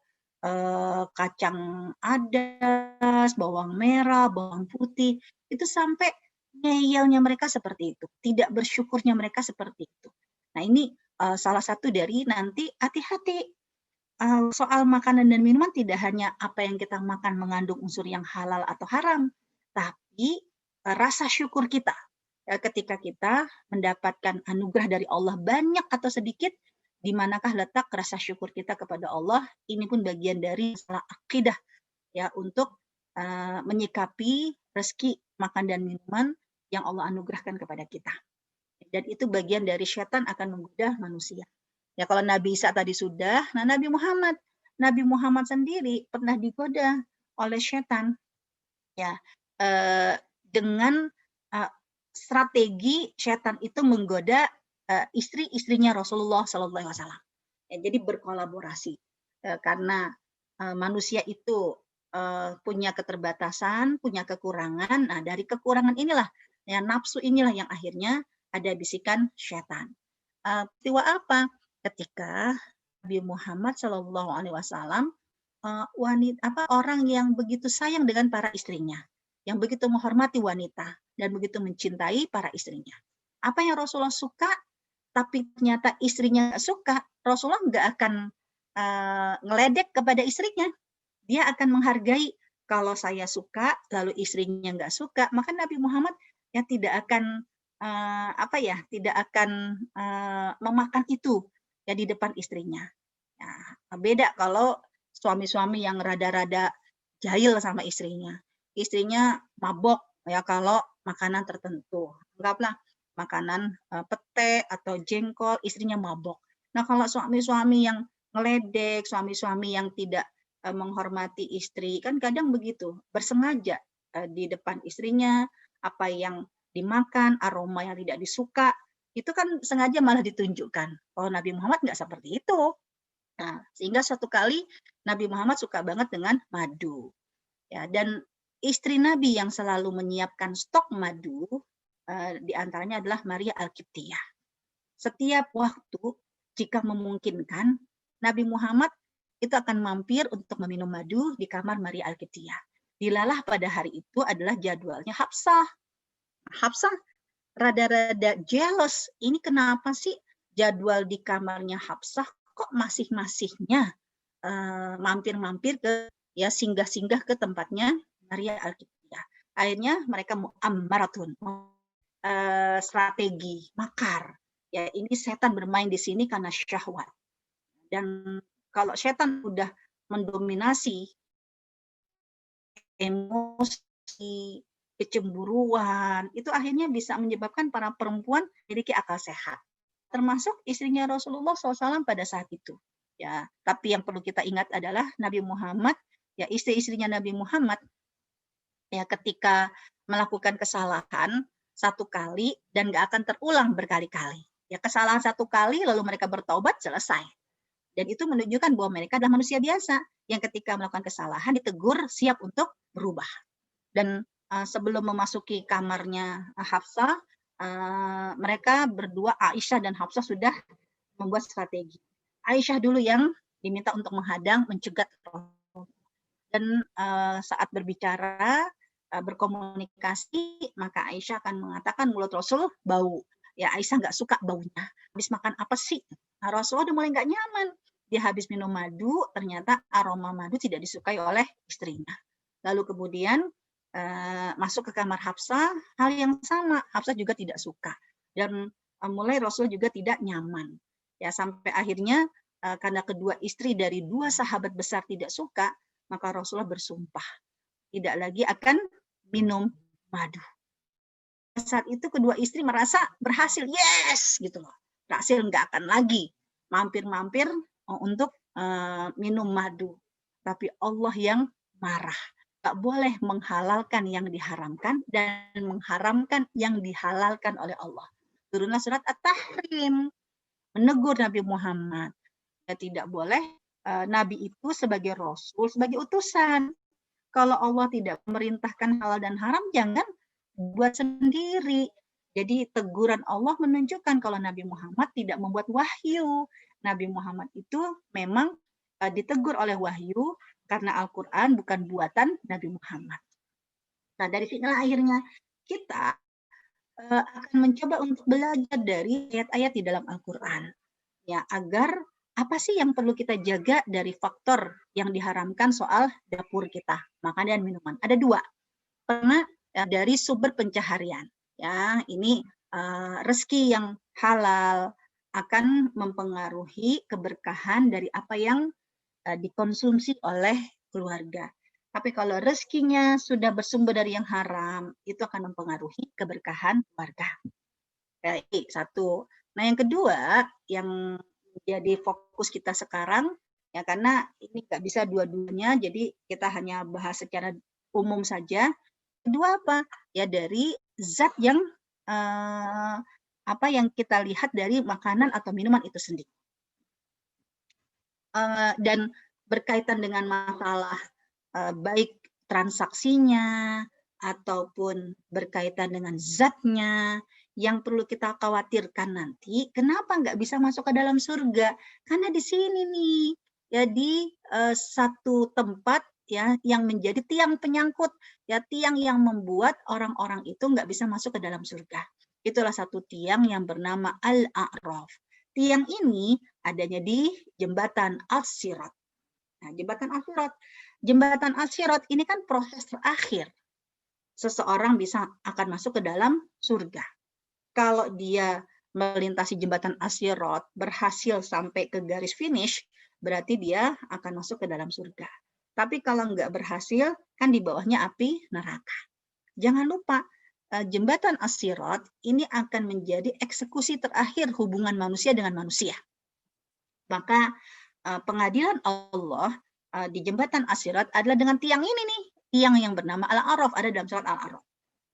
Kacang adas, bawang merah, bawang putih, itu sampai ngeyelnya mereka seperti itu, tidak bersyukurnya mereka seperti itu. Nah, ini salah satu dari nanti hati-hati soal makanan dan minuman, tidak hanya apa yang kita makan mengandung unsur yang halal atau haram, tapi rasa syukur kita. Ketika kita mendapatkan anugerah dari Allah banyak atau sedikit, di manakah letak rasa syukur kita kepada Allah? Ini pun bagian dari masalah akidah, ya, untuk menyikapi rezeki makan dan minuman yang Allah anugerahkan kepada kita. Dan itu bagian dari setan akan menggoda manusia. Ya, kalau Nabi Isa tadi sudah, nah Nabi Muhammad sendiri pernah digoda oleh setan, ya, dengan strategi setan itu menggoda istri-istrinya Rasulullah Sallallahu Alaihi Wasallam. Ya, jadi berkolaborasi karena manusia itu punya keterbatasan, punya kekurangan. Nah, dari kekurangan inilah, ya, nafsu inilah yang akhirnya ada bisikan setan. Peristiwa apa? Ketika Nabi Muhammad Shallallahu Alaihi Wasallam orang yang begitu sayang dengan para istrinya, yang begitu menghormati wanita dan begitu mencintai para istrinya. Apa yang Rasulullah suka, tapi ternyata istrinya nggak suka, Rasulullah nggak akan ngeledek kepada istrinya. Dia akan menghargai. Kalau saya suka, lalu istrinya nggak suka, maka Nabi Muhammad ya tidak akan tidak akan memakan itu ya di depan istrinya. Nah, beda kalau suami-suami yang rada-rada jahil sama istrinya. Istrinya mabok ya kalau makanan tertentu. Anggaplah makanan pete atau jengkol, istrinya mabok. Nah, kalau suami-suami yang ngeledek, suami-suami yang tidak menghormati istri, kan kadang begitu, bersengaja di depan istrinya, apa yang dimakan, aroma yang tidak disuka, itu kan sengaja malah ditunjukkan. Kalau Nabi Muhammad nggak seperti itu. Nah, sehingga suatu kali Nabi Muhammad suka banget dengan madu. Ya, dan istri Nabi yang selalu menyiapkan stok madu di antaranya adalah Maria Al-Qibtiyah. Setiap waktu jika memungkinkan, Nabi Muhammad itu akan mampir untuk meminum madu di kamar Maria Al-Qibtiyah. Dilalah pada hari itu adalah jadwalnya Hafsah. Hafsah rada-rada jealous. Ini kenapa sih jadwal di kamarnya Hafsah kok masih-masihnya mampir-mampir ke ya singgah-singgah ke tempatnya Maria Al-Qibtiyah. Akhirnya mereka mu'ammaratun, strategi makar. Ya, ini setan bermain di sini karena syahwat. Dan kalau setan udah mendominasi emosi, kecemburuan, itu akhirnya bisa menyebabkan para perempuan memiliki akal sehat. Termasuk istrinya Rasulullah SAW pada saat itu. Ya, tapi yang perlu kita ingat adalah Nabi Muhammad, ya istri-istrinya Nabi Muhammad, ya ketika melakukan kesalahan satu kali dan nggak akan terulang berkali-kali. Ya kesalahan satu kali lalu mereka bertaubat selesai. Dan itu menunjukkan bahwa mereka adalah manusia biasa yang ketika melakukan kesalahan ditegur siap untuk berubah. Dan sebelum memasuki kamarnya Hafsah, mereka berdua Aisyah dan Hafsah sudah membuat strategi. Aisyah dulu yang diminta untuk menghadang, mencegat. Dan saat berbicara, berkomunikasi, maka Aisyah akan mengatakan mulut Rasul bau. Ya Aisyah nggak suka baunya. Habis makan apa sih? Nah, Rasulullah udah mulai nggak nyaman. Dia habis minum madu, ternyata aroma madu tidak disukai oleh istrinya. Lalu kemudian masuk ke kamar Hafsah, hal yang sama. Hafsah juga tidak suka. Dan mulai Rasul juga tidak nyaman. Ya sampai akhirnya karena kedua istri dari dua sahabat besar tidak suka, maka Rasulullah bersumpah tidak lagi akan minum madu. Saat itu kedua istri merasa berhasil, yes gitu loh. Berhasil nggak akan lagi mampir-mampir untuk minum madu. Tapi Allah yang marah. Nggak boleh menghalalkan yang diharamkan dan mengharamkan yang dihalalkan oleh Allah. Turunlah surat At-Tahrim menegur Nabi Muhammad. Ya, tidak boleh Nabi itu sebagai Rasul, sebagai utusan. Kalau Allah tidak memerintahkan halal dan haram, jangan buat sendiri. Jadi teguran Allah menunjukkan kalau Nabi Muhammad tidak membuat wahyu. Nabi Muhammad itu memang ditegur oleh wahyu karena Al-Quran bukan buatan Nabi Muhammad. Nah, dari sinilah akhirnya kita akan mencoba untuk belajar dari ayat-ayat di dalam Al-Quran. Ya, agar apa sih yang perlu kita jaga dari faktor yang diharamkan soal dapur kita, makanan dan minuman? Ada dua. Pertama, dari sumber pencaharian. Ya, ini rezeki yang halal akan mempengaruhi keberkahan dari apa yang dikonsumsi oleh keluarga. Tapi kalau rezekinya sudah bersumber dari yang haram, itu akan mempengaruhi keberkahan keluarga. Satu. Nah, yang kedua, yang jadi fokus kita sekarang, ya karena ini nggak bisa dua-duanya, jadi kita hanya bahas secara umum saja. Kedua apa? Ya dari zat yang yang kita lihat dari makanan atau minuman itu sendiri. Dan berkaitan dengan masalah baik transaksinya ataupun berkaitan dengan zatnya, yang perlu kita khawatirkan nanti, kenapa nggak bisa masuk ke dalam surga? Karena di sini nih, ya di satu tempat ya yang menjadi tiang penyangkut, ya tiang yang membuat orang-orang itu nggak bisa masuk ke dalam surga. Itulah satu tiang yang bernama Al-A'raf. Tiang ini adanya di jembatan Al-Sirat. Nah, jembatan Al-Sirat ini kan proses terakhir seseorang bisa akan masuk ke dalam surga. Kalau dia melintasi jembatan Al-Sirat berhasil sampai ke garis finish, berarti dia akan masuk ke dalam surga. Tapi kalau nggak berhasil, kan di bawahnya api neraka. Jangan lupa, jembatan As-Sirat ini akan menjadi eksekusi terakhir hubungan manusia dengan manusia. Maka pengadilan Allah di jembatan As-Sirat adalah dengan tiang ini nih, tiang yang bernama Al-A'raf, ada dalam surat Al-A'raf.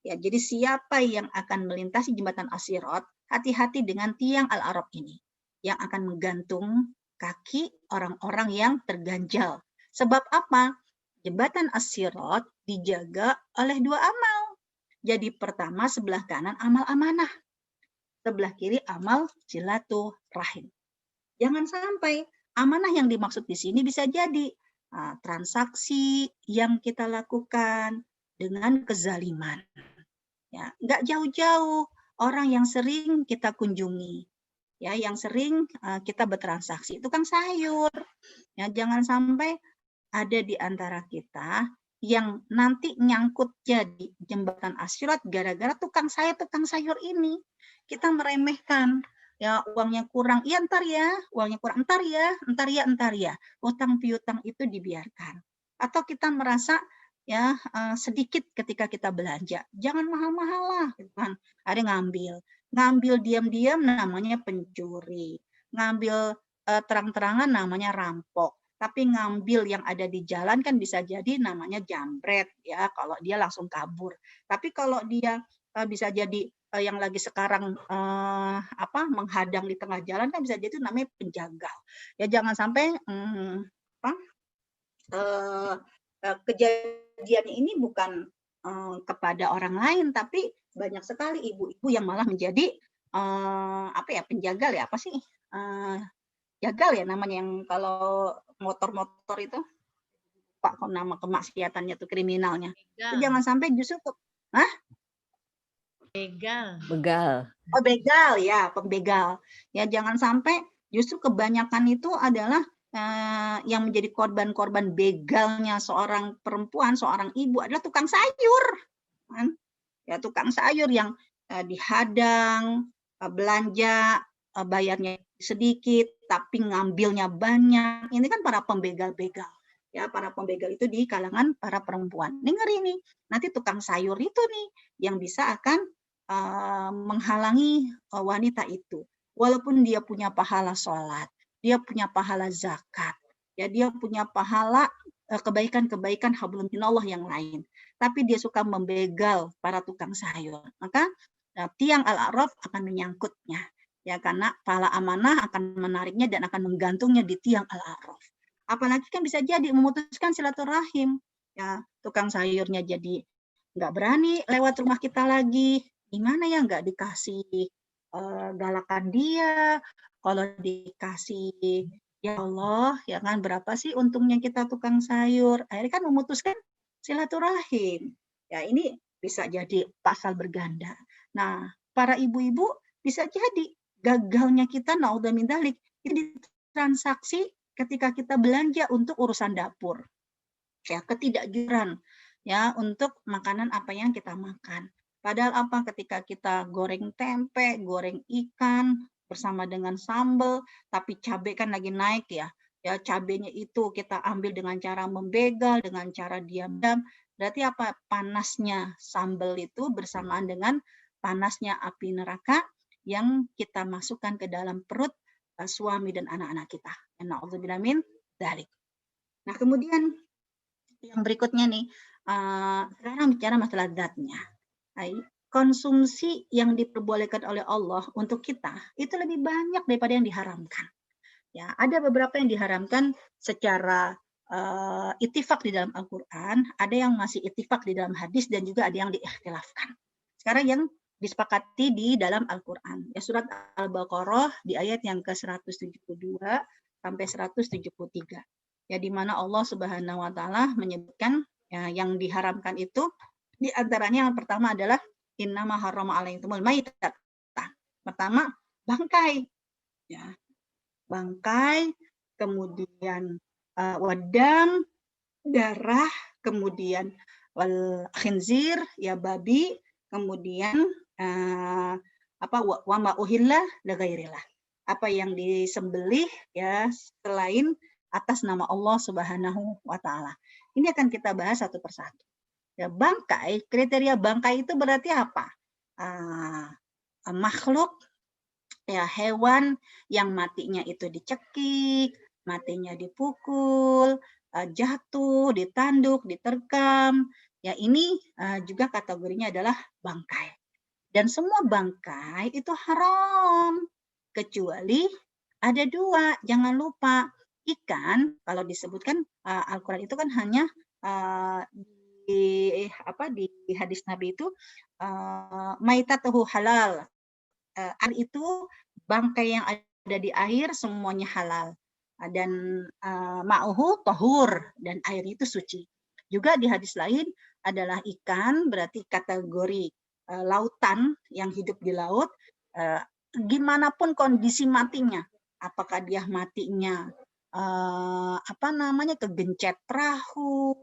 Ya, jadi siapa yang akan melintasi jembatan As-Sirat, hati-hati dengan tiang Al-A'raf ini yang akan menggantung kaki orang-orang yang terganjal. Sebab apa? Jembatan As-Sirat dijaga oleh dua amal. Jadi pertama sebelah kanan amal amanah, sebelah kiri amal silaturahim. Jangan sampai amanah yang dimaksud di sini bisa jadi transaksi yang kita lakukan dengan kezaliman. Ya, nggak jauh-jauh orang yang sering kita kunjungi, ya, yang sering kita bertransaksi, tukang sayur. Ya, jangan sampai ada di antara kita yang nanti nyangkut jadi jembatan As-Sirat gara-gara tukang sayur ini. Kita meremehkan, ya uangnya kurang, iya ntar ya, uangnya kurang, ntar ya. Utang piutang itu dibiarkan. Atau kita merasa ya sedikit ketika kita belanja, jangan mahal-mahal lah, gitu kan. Ada ngambil diam-diam namanya pencuri, ngambil terang-terangan namanya rampok. Tapi ngambil yang ada di jalan kan bisa jadi namanya jambret ya kalau dia langsung kabur. Tapi kalau dia bisa jadi yang lagi sekarang menghadang di tengah jalan kan bisa jadi namanya penjagal. Ya jangan sampai kejadian ini bukan kepada orang lain tapi banyak sekali ibu-ibu yang malah menjadi penjagal ya apa sih? Jagal ya namanya yang kalau motor-motor itu Pak kok nama kemaksiatannya tuh kriminalnya. Itu jangan sampai justru Begal. Oh begal ya, pembegal. Ya jangan sampai justru kebanyakan itu adalah yang menjadi korban-korban begalnya seorang perempuan, seorang ibu adalah tukang sayur. Kan? Ya tukang sayur yang dihadang, belanja, bayarnya sedikit, tapi ngambilnya banyak. Ini kan para pembegal-begal. Ya, para pembegal itu di kalangan para perempuan. Dengar ini, nanti tukang sayur itu nih yang bisa akan menghalangi wanita itu. Walaupun dia punya pahala sholat, dia punya pahala zakat, ya dia punya pahala kebaikan-kebaikan hablum minallah yang lain. Tapi dia suka membegal para tukang sayur. Maka tiang Al-A'raf akan menyangkutnya. Ya, karena pahala amanah akan menariknya dan akan menggantungnya di tiang Al-A'raf. Apalagi kan bisa jadi memutuskan silaturahim. Ya, tukang sayurnya jadi nggak berani lewat rumah kita lagi. Gimana ya nggak dikasih galakan dia, kalau dikasih ya Allah, ya kan berapa sih untungnya kita tukang sayur. Akhirnya kan memutuskan silaturahim. Ya ini bisa jadi pasal berganda. Nah, para ibu-ibu bisa jadi gagalnya kita naudzubillah min dzalik itu di transaksi ketika kita belanja untuk urusan dapur. Ya, ketidakjujuran ya untuk makanan apa yang kita makan. Padahal apa ketika kita goreng tempe, goreng ikan bersama dengan sambal, tapi cabai kan lagi naik ya. Ya cabenya itu kita ambil dengan cara membegal, dengan cara diam-diam. Berarti apa? Panasnya sambal itu bersamaan dengan panasnya api neraka yang kita masukkan ke dalam perut suami dan anak-anak kita. Na'udzubillah min dzalik. Nah, kemudian yang berikutnya nih, sekarang bicara masalah zatnya. Konsumsi yang diperbolehkan oleh Allah untuk kita itu lebih banyak daripada yang diharamkan. Ya, ada beberapa yang diharamkan secara ittifaq di dalam Al-Quran, ada yang masih ittifaq di dalam hadis dan juga ada yang diikhtilafkan. Sekarang yang disepakati di dalam Al-Quran. Ya, surat Al-Baqarah di ayat yang ke-172 sampai 173. Ya, di mana Allah Subhanahu wa taala menyebutkan ya, yang diharamkan itu di antaranya yang pertama adalah innama harrama alaikumul maitat. Pertama, bangkai. Ya, bangkai, kemudian wadam, darah, kemudian wal khinzir, ya babi, kemudian wa ma uhilla ligairillah. Apa yang disembelih ya selain atas nama Allah Subhanahu wa taala. Ini akan kita bahas satu persatu. Ya, bangkai, kriteria bangkai itu berarti apa? Makhluk ya, hewan yang matinya itu dicekik, matinya dipukul, jatuh, ditanduk, diterkam. Ya, ini juga kategorinya adalah bangkai. Dan semua bangkai itu haram. Kecuali ada dua, jangan lupa. Ikan, kalau disebutkan Al-Quran itu kan hanya di hadis Nabi itu maitatuhu halal. Air itu bangkai yang ada di air semuanya halal. Dan ma'uhu tohur, dan air itu suci. Juga di hadis lain adalah ikan, berarti kategori lautan yang hidup di laut, gimana pun kondisi matinya, apakah dia matinya kegencet perahu,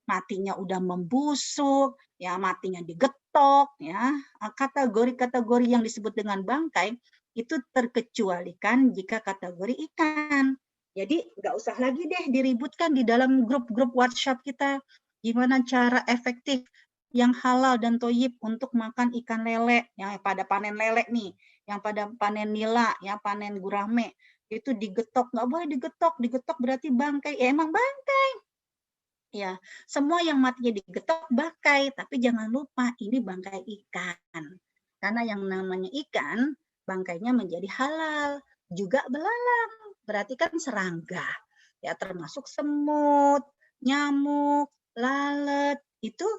matinya udah membusuk, ya matinya digetok, ya kategori-kategori yang disebut dengan bangkai itu terkecualikan jika kategori ikan. Jadi nggak usah lagi deh diributkan di dalam grup-grup WhatsApp kita gimana cara efektif yang halal dan toyib untuk makan ikan lele, yang pada panen lele nih, yang pada panen nila, ya panen gurame, itu digetok, nggak boleh digetok berarti bangkai, ya emang bangkai. Ya, semua yang matinya digetok bangkai, tapi jangan lupa ini bangkai ikan. Karena yang namanya ikan, bangkainya menjadi halal, juga belalang, berarti kan serangga. Ya, termasuk semut, nyamuk, lalat, itu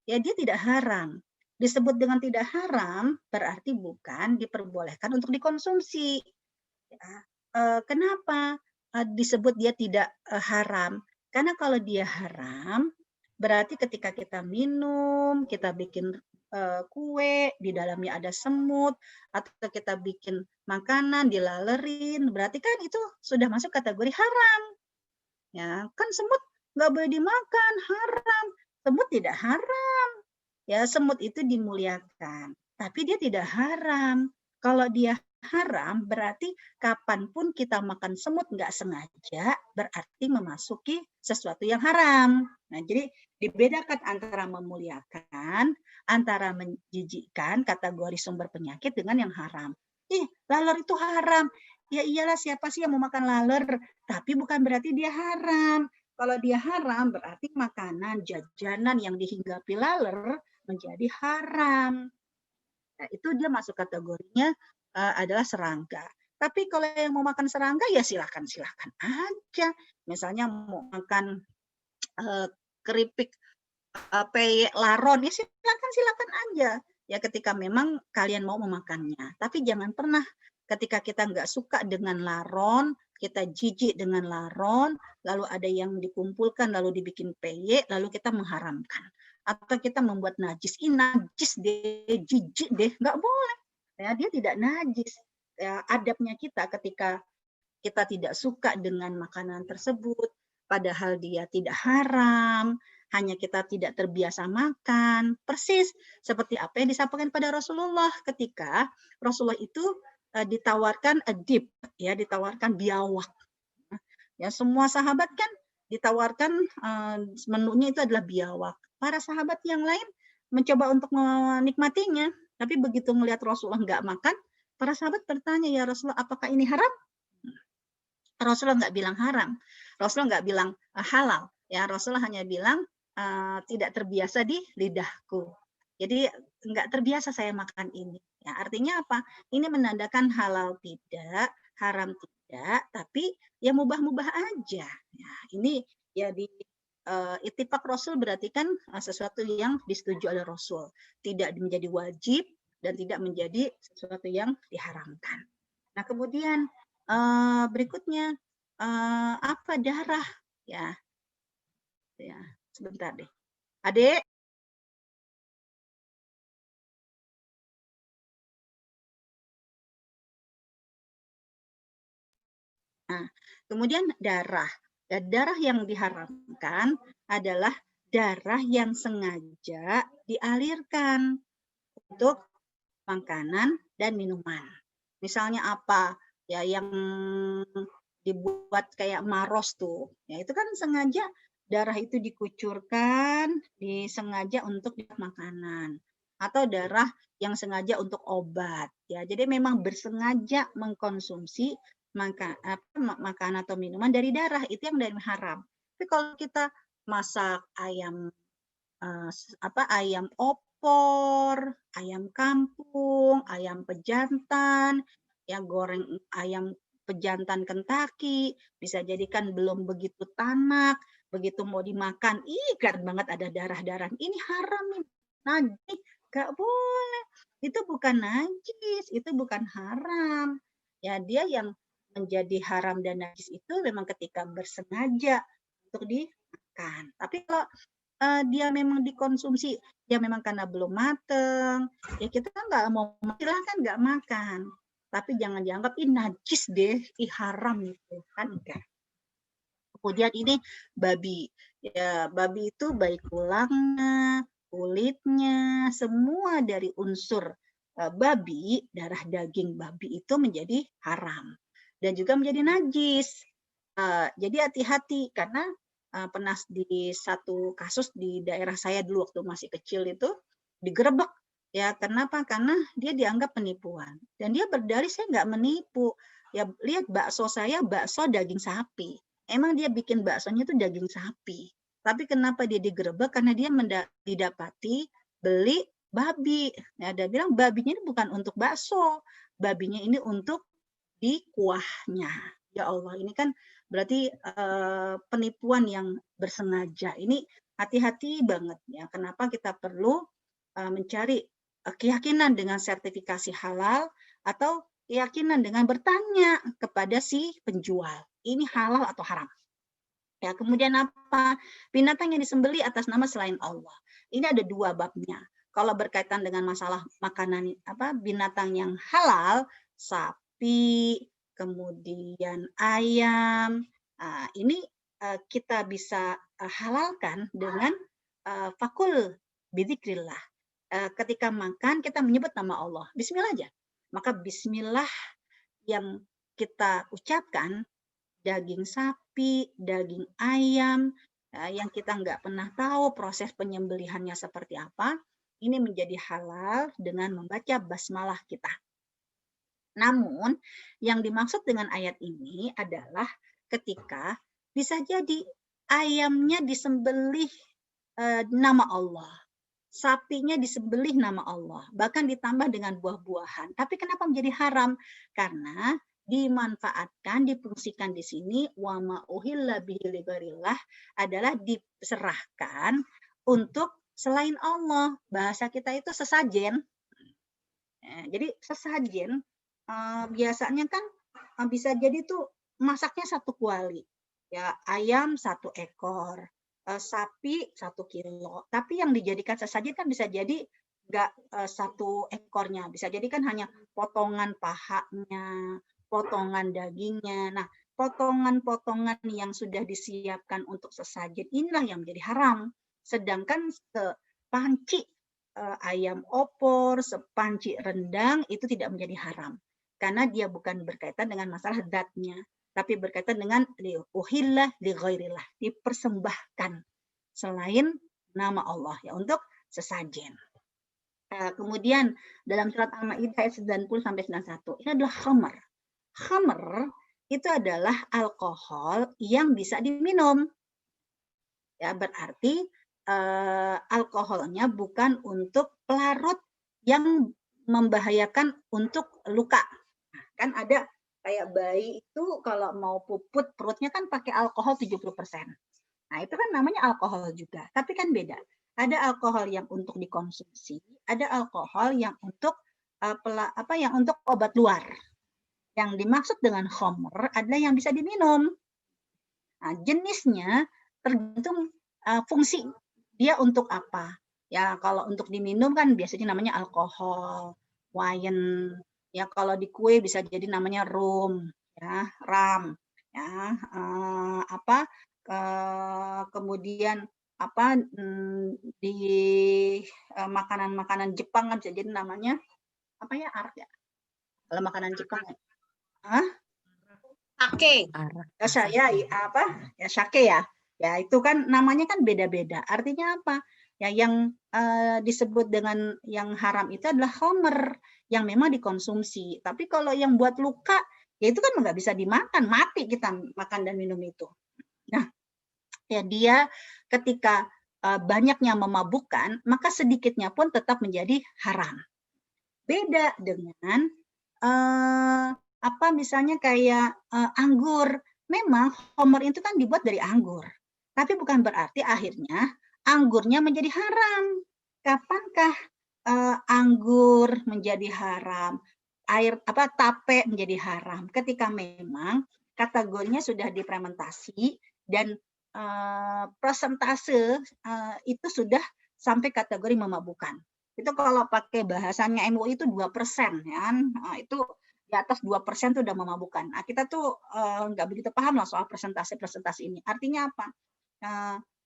ya dia tidak haram. Disebut dengan tidak haram berarti bukan diperbolehkan untuk dikonsumsi. Ya, kenapa disebut dia tidak haram? Karena kalau dia haram, berarti ketika kita minum, kita bikin kue, di dalamnya ada semut, atau kita bikin makanan, dilalerin, berarti kan itu sudah masuk kategori haram. Ya, kan semut nggak boleh dimakan, haram. Semut tidak haram. Ya, semut itu dimuliakan, tapi dia tidak haram. Kalau dia haram, berarti kapanpun kita makan semut nggak sengaja, berarti memasuki sesuatu yang haram. Nah, jadi dibedakan antara memuliakan, antara menjijikkan, kategori sumber penyakit dengan yang haram. Laler itu haram. Ya iyalah, siapa sih yang mau makan laler? Tapi bukan berarti dia haram. Kalau dia haram, berarti makanan, jajanan yang dihinggapi laler menjadi haram. Nah, itu dia masuk kategorinya adalah serangga. Tapi kalau yang mau makan serangga ya silakan aja. Misalnya mau makan keripik peyek laron, ya silakan aja. Ya ketika memang kalian mau memakannya. Tapi jangan pernah ketika kita nggak suka dengan laron, kita jijik dengan laron, lalu ada yang dikumpulkan, lalu dibikin peyek, lalu kita mengharamkan. Atau kita membuat najis. Najis deh, jijik deh, nggak boleh. Ya, dia tidak najis. Ya, adabnya kita ketika kita tidak suka dengan makanan tersebut, padahal dia tidak haram, hanya kita tidak terbiasa makan. Persis seperti apa yang disampaikan pada Rasulullah ketika Rasulullah itu ditawarkan adib, ya ditawarkan biawak. Ya, semua sahabat kan ditawarkan menunya itu adalah biawak. Para sahabat yang lain mencoba untuk menikmatinya, tapi begitu melihat Rasulullah nggak makan, para sahabat bertanya, ya Rasulullah, apakah ini haram? Rasulullah nggak bilang haram, Rasulullah nggak bilang halal, ya Rasulullah hanya bilang tidak terbiasa di lidahku. Jadi nggak terbiasa saya makan ini. Ya, artinya apa? Ini menandakan halal tidak, haram tidak, tapi ya mubah-mubah aja. Ya, ini ya di ittifaq Rasul berarti kan sesuatu yang disetujui oleh Rasul, tidak menjadi wajib dan tidak menjadi sesuatu yang diharamkan. Nah, kemudian berikutnya darah ya. Ya, sebentar deh. Adik. Nah, kemudian darah. Dan darah yang diharamkan adalah darah yang sengaja dialirkan untuk makanan dan minuman. Misalnya apa? Ya yang dibuat kayak maros tuh. Ya itu kan sengaja darah itu dikucurkan, disengaja untuk makanan atau darah yang sengaja untuk obat ya. Jadi memang bersengaja mengkonsumsi makanan atau minuman dari darah itu yang dari haram. Tapi kalau kita masak ayam ayam opor, ayam kampung, ayam pejantan, ya goreng ayam pejantan Kentucky, bisa jadikan belum begitu tanak, begitu mau dimakan, keren banget ada darah-darah. Ini haram nih, najis, gak boleh. Itu bukan najis, itu bukan haram. Ya dia yang menjadi haram dan najis itu memang ketika bersengaja untuk dimakan. Tapi kalau dia memang dikonsumsi, dia memang karena belum mateng, ya kita kan nggak mau silahkan nggak makan. Tapi jangan dianggap ini najis deh, haram itu kan enggak. Kemudian ini babi, ya babi itu baik tulangnya, kulitnya, semua dari unsur babi, darah daging babi itu menjadi haram dan juga menjadi najis. Jadi hati-hati karena pernah di satu kasus di daerah saya dulu waktu masih kecil itu digerebek ya. Kenapa? Karena dia dianggap penipuan dan dia berdalih saya nggak menipu. Ya lihat bakso saya, bakso daging sapi. Emang dia bikin baksonya itu daging sapi. Tapi kenapa dia digerebek? Karena dia didapati beli babi. Ya, dia bilang babinya ini bukan untuk bakso, babinya ini untuk di kuahnya. Ya Allah, ini kan berarti penipuan yang bersengaja. Ini hati-hati banget ya. Kenapa kita perlu mencari keyakinan dengan sertifikasi halal atau keyakinan dengan bertanya kepada si penjual. Ini halal atau haram? Ya, kemudian apa? Binatang yang disembeli atas nama selain Allah. Ini ada dua babnya. Kalau berkaitan dengan masalah makanan binatang yang halal, sapi, kemudian ayam, ini kita bisa halalkan dengan fakul bidzikrillah. Ketika makan kita menyebut nama Allah. Bismillah aja. Maka bismillah yang kita ucapkan daging sapi, daging ayam, yang kita nggak pernah tahu proses penyembelihannya seperti apa, ini menjadi halal dengan membaca basmalah kita. Namun, yang dimaksud dengan ayat ini adalah ketika bisa jadi ayamnya disembelih nama Allah, sapinya disembelih nama Allah, bahkan ditambah dengan buah-buahan. Tapi kenapa menjadi haram? Karena dimanfaatkan, difungsikan di sini wa ma uhilla bihi ligairillah adalah diserahkan untuk selain Allah. Bahasa kita itu sesajen. Jadi sesajen biasanya kan bisa jadi tuh masaknya satu kuali. Ya, ayam 1 ekor, sapi 1 kilo. Tapi yang dijadikan sesajen kan bisa jadi nggak 1 ekornya, bisa jadi kan hanya potongan pahanya, potongan dagingnya. Nah, potongan-potongan yang sudah disiapkan untuk sesajen inilah yang menjadi haram. Sedangkan sepanci ayam opor, sepanci rendang itu tidak menjadi haram. Karena dia bukan berkaitan dengan masalah zatnya, tapi berkaitan dengan uhillah li ghairillah, dipersembahkan selain nama Allah ya untuk sesajen. Kemudian dalam surat Al-Maidah ayat 90 sampai 91 ini adalah khamr. Khamr itu adalah alkohol yang bisa diminum. Ya, berarti alkoholnya bukan untuk pelarut yang membahayakan untuk luka. Nah, kan ada kayak bayi itu kalau mau puput perutnya kan pakai alkohol 70%. Nah, itu kan namanya alkohol juga, tapi kan beda. Ada alkohol yang untuk dikonsumsi, ada alkohol yang untuk yang untuk obat luar. Yang dimaksud dengan khamr adalah yang bisa diminum. Nah, jenisnya tergantung fungsi dia untuk apa. Ya, kalau untuk diminum kan biasanya namanya alkohol, wine. Ya, kalau di kue bisa jadi namanya rum, ya, ram. Ya, kemudian di makanan-makanan Jepang kan bisa jadi namanya apa ya, arak ya. Kalau makanan Jepang ya. Hah? Sake. Arak. Ya, saya apa? Ya sake ya. Ya itu kan namanya kan beda-beda. Artinya apa? Ya yang disebut dengan yang haram itu adalah khamr yang memang dikonsumsi. Tapi kalau yang buat luka, ya itu kan nggak bisa dimakan, mati kita makan dan minum itu. Nah, ya dia ketika banyaknya memabukkan, maka sedikitnya pun tetap menjadi haram. Beda dengan misalnya kayak anggur. Memang khamr itu kan dibuat dari anggur. Tapi bukan berarti akhirnya anggurnya menjadi haram. Kapankah anggur menjadi haram? Tape menjadi haram ketika memang kategorinya sudah difermentasi dan persentase itu sudah sampai kategori memabukkan. Itu kalau pakai bahasanya MUI itu 2%, ya kan? Nah, itu di atas 2% itu udah memabukkan. Nah, kita tuh nggak begitu paham lah soal presentasi ini. Artinya apa?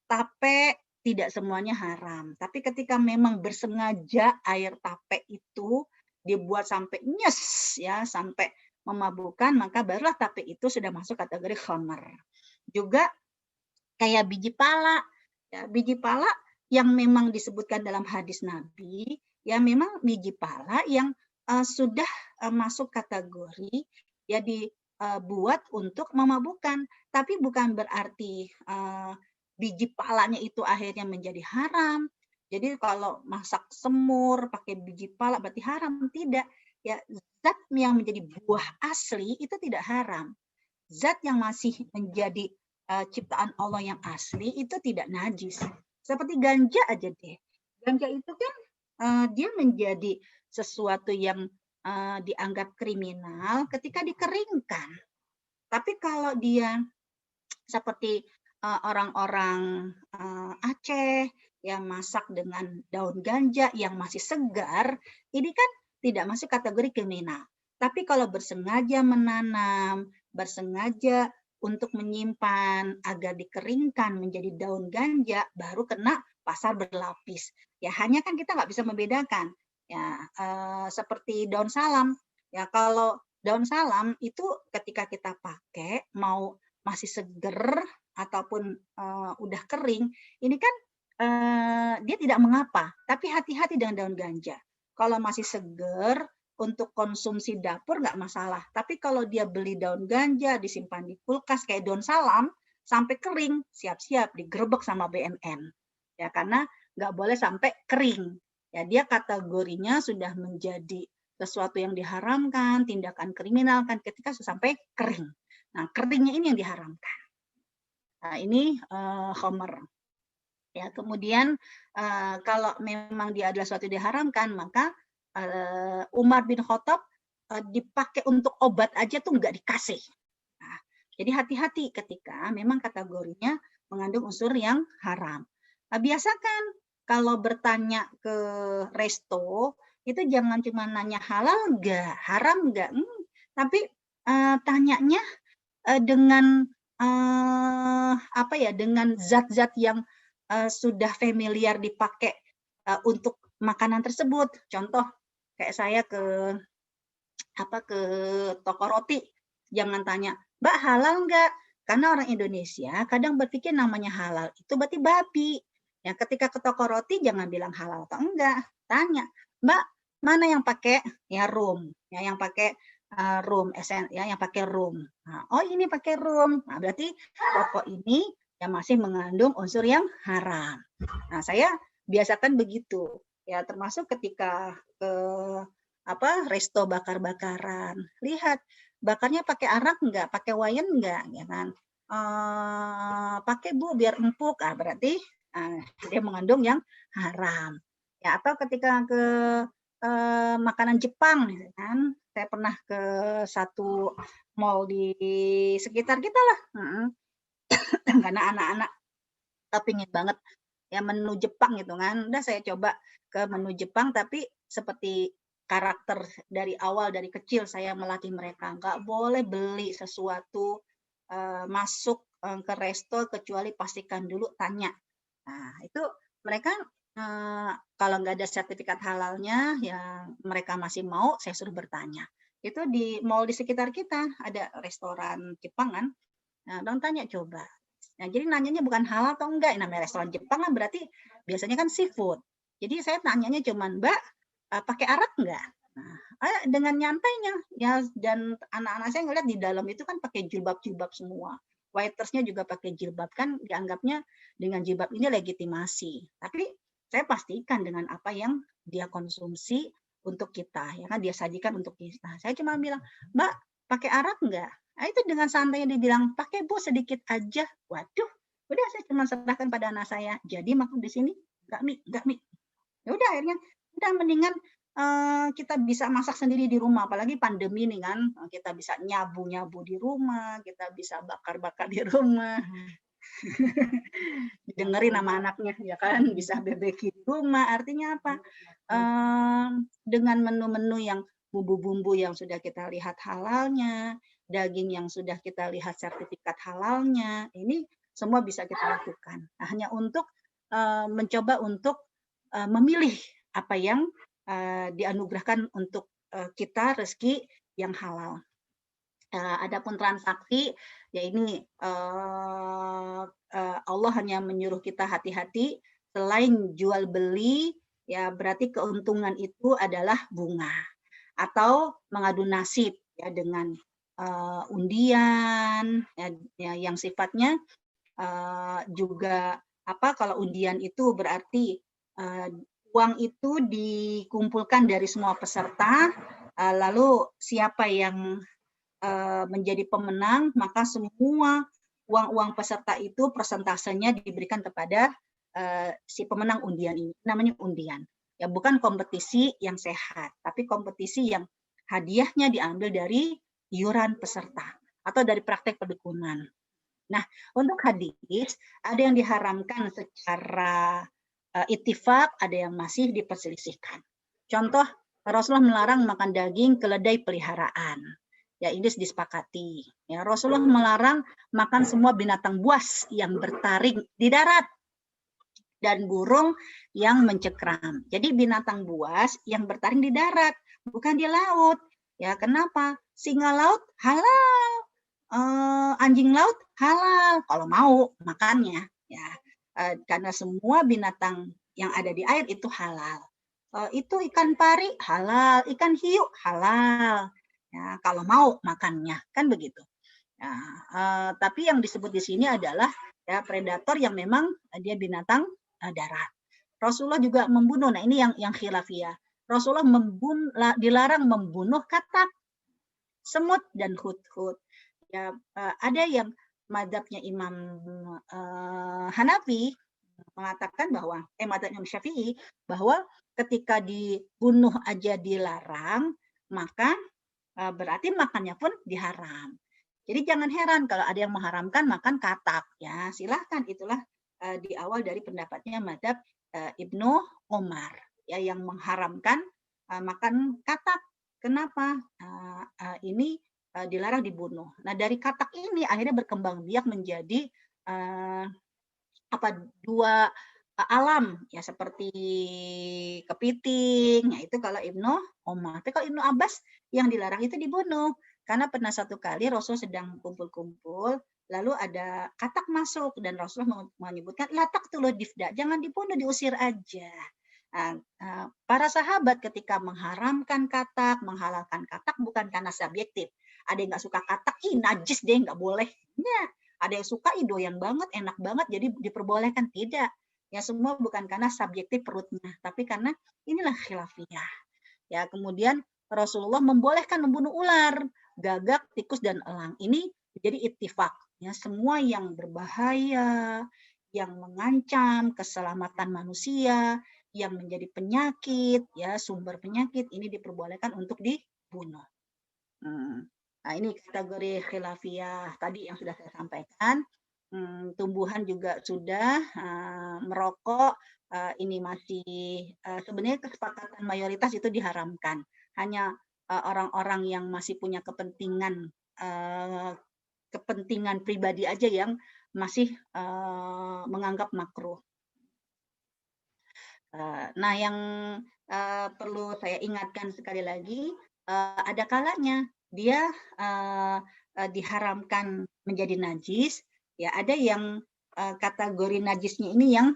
Tape tidak semuanya haram. Tapi ketika memang bersengaja air tape itu dibuat sampai nyes, ya, sampai memabukkan, maka barulah tape itu sudah masuk kategori khamr. Juga kayak biji pala. Ya, biji pala yang memang disebutkan dalam hadis Nabi, ya memang biji pala yang sudah masuk kategori ya dibuat untuk memabukkan, tapi bukan berarti biji palanya itu akhirnya menjadi haram. Jadi kalau masak semur pakai biji pala berarti haram, tidak. Ya, zat yang menjadi buah asli itu tidak haram. Zat yang masih menjadi ciptaan Allah yang asli itu tidak najis. Seperti ganja aja deh. Ganja itu kan dia menjadi sesuatu yang dianggap kriminal ketika dikeringkan. Tapi kalau dia seperti orang-orang Aceh yang masak dengan daun ganja yang masih segar, ini kan tidak masuk kategori kriminal. Tapi kalau bersengaja menanam, bersengaja untuk menyimpan agar dikeringkan menjadi daun ganja, baru kena pasal berlapis. Ya hanya kan kita nggak bisa membedakan. Ya seperti daun salam. Ya kalau daun salam itu ketika kita pakai mau masih seger ataupun udah kering, ini kan dia tidak mengapa. Tapi hati-hati dengan daun ganja. Kalau masih seger untuk konsumsi dapur nggak masalah. Tapi kalau dia beli daun ganja disimpan di kulkas kayak daun salam sampai kering, siap-siap digerebek sama BNN. Ya karena nggak boleh sampai kering. Ya dia kategorinya sudah menjadi sesuatu yang diharamkan, tindakan kriminal kan ketika sampai kering. Nah, keringnya ini yang diharamkan. Nah, ini khamr. Ya, kemudian kalau memang dia adalah sesuatu yang diharamkan, maka Umar bin Khattab dipakai untuk obat aja tuh nggak dikasih. Nah, jadi hati-hati ketika memang kategorinya mengandung unsur yang haram. Nah, biasakan kalau bertanya ke resto, itu jangan cuma nanya halal nggak, haram nggak, tapi tanyanya dengan dengan zat-zat yang sudah familiar dipakai untuk makanan tersebut. Contoh kayak saya ke toko roti, jangan tanya, "Mbak halal nggak?" Karena orang Indonesia kadang berpikir namanya halal itu berarti babi. Ya, ketika ke toko roti jangan bilang halal atau enggak, tanya, "Mbak, mana yang pakai ya rum, ya yang pakai rum ya yang pakai rum." Nah, oh ini pakai rum. Nah, berarti toko ini yang masih mengandung unsur yang haram. Nah, saya biasakan begitu. Ya, termasuk ketika ke resto bakar-bakaran. Lihat, bakarnya pakai arak enggak, pakai wine enggak, ya kan? Pakai Bu biar empuk, berarti dia mengandung yang haram. Ya, atau ketika ke makanan Jepang, ya kan? Saya pernah ke satu mall di sekitar kita lah. karena anak-anak kepingin banget ya menu Jepang gitu kan. Udah saya coba ke menu Jepang, tapi seperti karakter dari awal, dari kecil saya melatih mereka, nggak boleh beli sesuatu, masuk, ke resto kecuali pastikan dulu tanya. Nah, itu mereka, kalau nggak ada sertifikat halalnya, yang mereka masih mau, saya suruh bertanya. Itu di mall di sekitar kita, ada restoran Jepang kan, nah dong tanya coba. Nah, jadi nanyanya bukan halal atau enggak, namanya restoran Jepang kan berarti biasanya kan seafood. Jadi saya tanyanya cuman, "Mbak, pakai arak enggak?" Nah, dengan nyantainya ya, dan anak-anak saya ngeliat di dalam itu kan pakai jilbab-jilbab semua. Waitersnya juga pakai jilbab, kan dianggapnya dengan jilbab ini legitimasi. Tapi saya pastikan dengan apa yang dia konsumsi untuk kita, ya kan dia sajikan untuk kita. Saya cuma bilang, "Mbak, pakai arak enggak?" Nah, itu dengan santainya dibilang, "Pakai Bu, sedikit aja." Waduh, udah saya cuma serahkan pada anak saya, "Jadi makan di sini?" "Enggak, Mi, enggak, Mi." Ya udah akhirnya, udah mendingan kita bisa masak sendiri di rumah, apalagi pandemi nih kan, kita bisa nyabu-nyabu di rumah, kita bisa bakar-bakar di rumah. Didengerin sama anaknya ya kan, bisa barbecue di rumah. Artinya apa? Dengan menu-menu yang bumbu-bumbu yang sudah kita lihat halalnya, daging yang sudah kita lihat sertifikat halalnya, ini semua bisa kita lakukan. Nah, hanya untuk mencoba untuk memilih apa yang dianugerahkan untuk kita rezeki yang halal. Adapun transaksi, ya ini Allah hanya menyuruh kita hati-hati, selain jual beli, ya berarti keuntungan itu adalah bunga atau mengadu nasib ya dengan undian ya yang sifatnya juga apa kalau undian itu berarti uang itu dikumpulkan dari semua peserta, lalu siapa yang menjadi pemenang, maka semua uang-uang peserta itu persentasenya diberikan kepada si pemenang undian ini. Namanya undian. Ya bukan kompetisi yang sehat, tapi kompetisi yang hadiahnya diambil dari iuran peserta atau dari praktek perdukunan. Nah, untuk hadis ada yang diharamkan secara ittifaq, ada yang masih diperselisihkan. Contoh, Rasulullah melarang makan daging keledai peliharaan. Ya, ini disepakati. Ya, Rasulullah melarang makan semua binatang buas yang bertaring di darat dan burung yang mencekram. Jadi binatang buas yang bertaring di darat, bukan di laut. Ya, kenapa? Singa laut halal, anjing laut halal kalau mau makannya. Ya, karena semua binatang yang ada di air itu halal. Itu ikan pari halal, ikan hiu halal. Ya, kalau mau makannya, kan begitu. Nah, tapi yang disebut di sini adalah ya predator yang memang dia binatang darat. Rasulullah juga membunuh. Nah, ini yang khilafiyah. Rasulullah dilarang membunuh katak, semut dan hut-hut. Ya, ada yang madhabnya Imam Hanafi mengatakan bahwa madhab Imam Syafi'i bahwa ketika dibunuh aja dilarang, maka berarti makannya pun diharam. Jadi jangan heran kalau ada yang mengharamkan makan katak, ya silahkan, itulah di awal dari pendapatnya madhab Ibnu Umar, ya yang mengharamkan makan katak. Kenapa? Ini dilarang dibunuh. Nah dari katak ini akhirnya berkembang biak menjadi dua alam ya seperti kepiting. Ya itu kalau Ibnu Umar. Tapi kalau Ibnu Abbas yang dilarang itu dibunuh. Karena pernah satu kali Rasul sedang kumpul-kumpul, lalu ada katak masuk dan Rasulullah menyebutkan latak tulu difda, jangan dibunuh, diusir aja. Para sahabat ketika mengharamkan katak, menghalalkan katak bukan karena subjektif. Ada yang nggak suka katak, najis deh, nggak boleh. Ya, ada yang suka doyan banget, enak banget, jadi diperbolehkan. Tidak. Ya semua bukan karena subjektif perutnya, tapi karena inilah khilafiyah. Ya, kemudian Rasulullah membolehkan membunuh ular, gagak, tikus dan elang. Ini jadi ittifaq. Ya, semua yang berbahaya, yang mengancam keselamatan manusia, yang menjadi penyakit, ya sumber penyakit, ini diperbolehkan untuk dibunuh. Nah, ini kategori khilafiyah tadi yang sudah saya sampaikan. tumbuhan juga sudah, merokok, ini masih sebenarnya kesepakatan mayoritas itu diharamkan. Hanya orang-orang yang masih punya kepentingan pribadi aja yang masih menganggap makruh. Nah, yang perlu saya ingatkan sekali lagi, ada kalanya dia diharamkan menjadi najis, ya ada yang kategori najisnya ini yang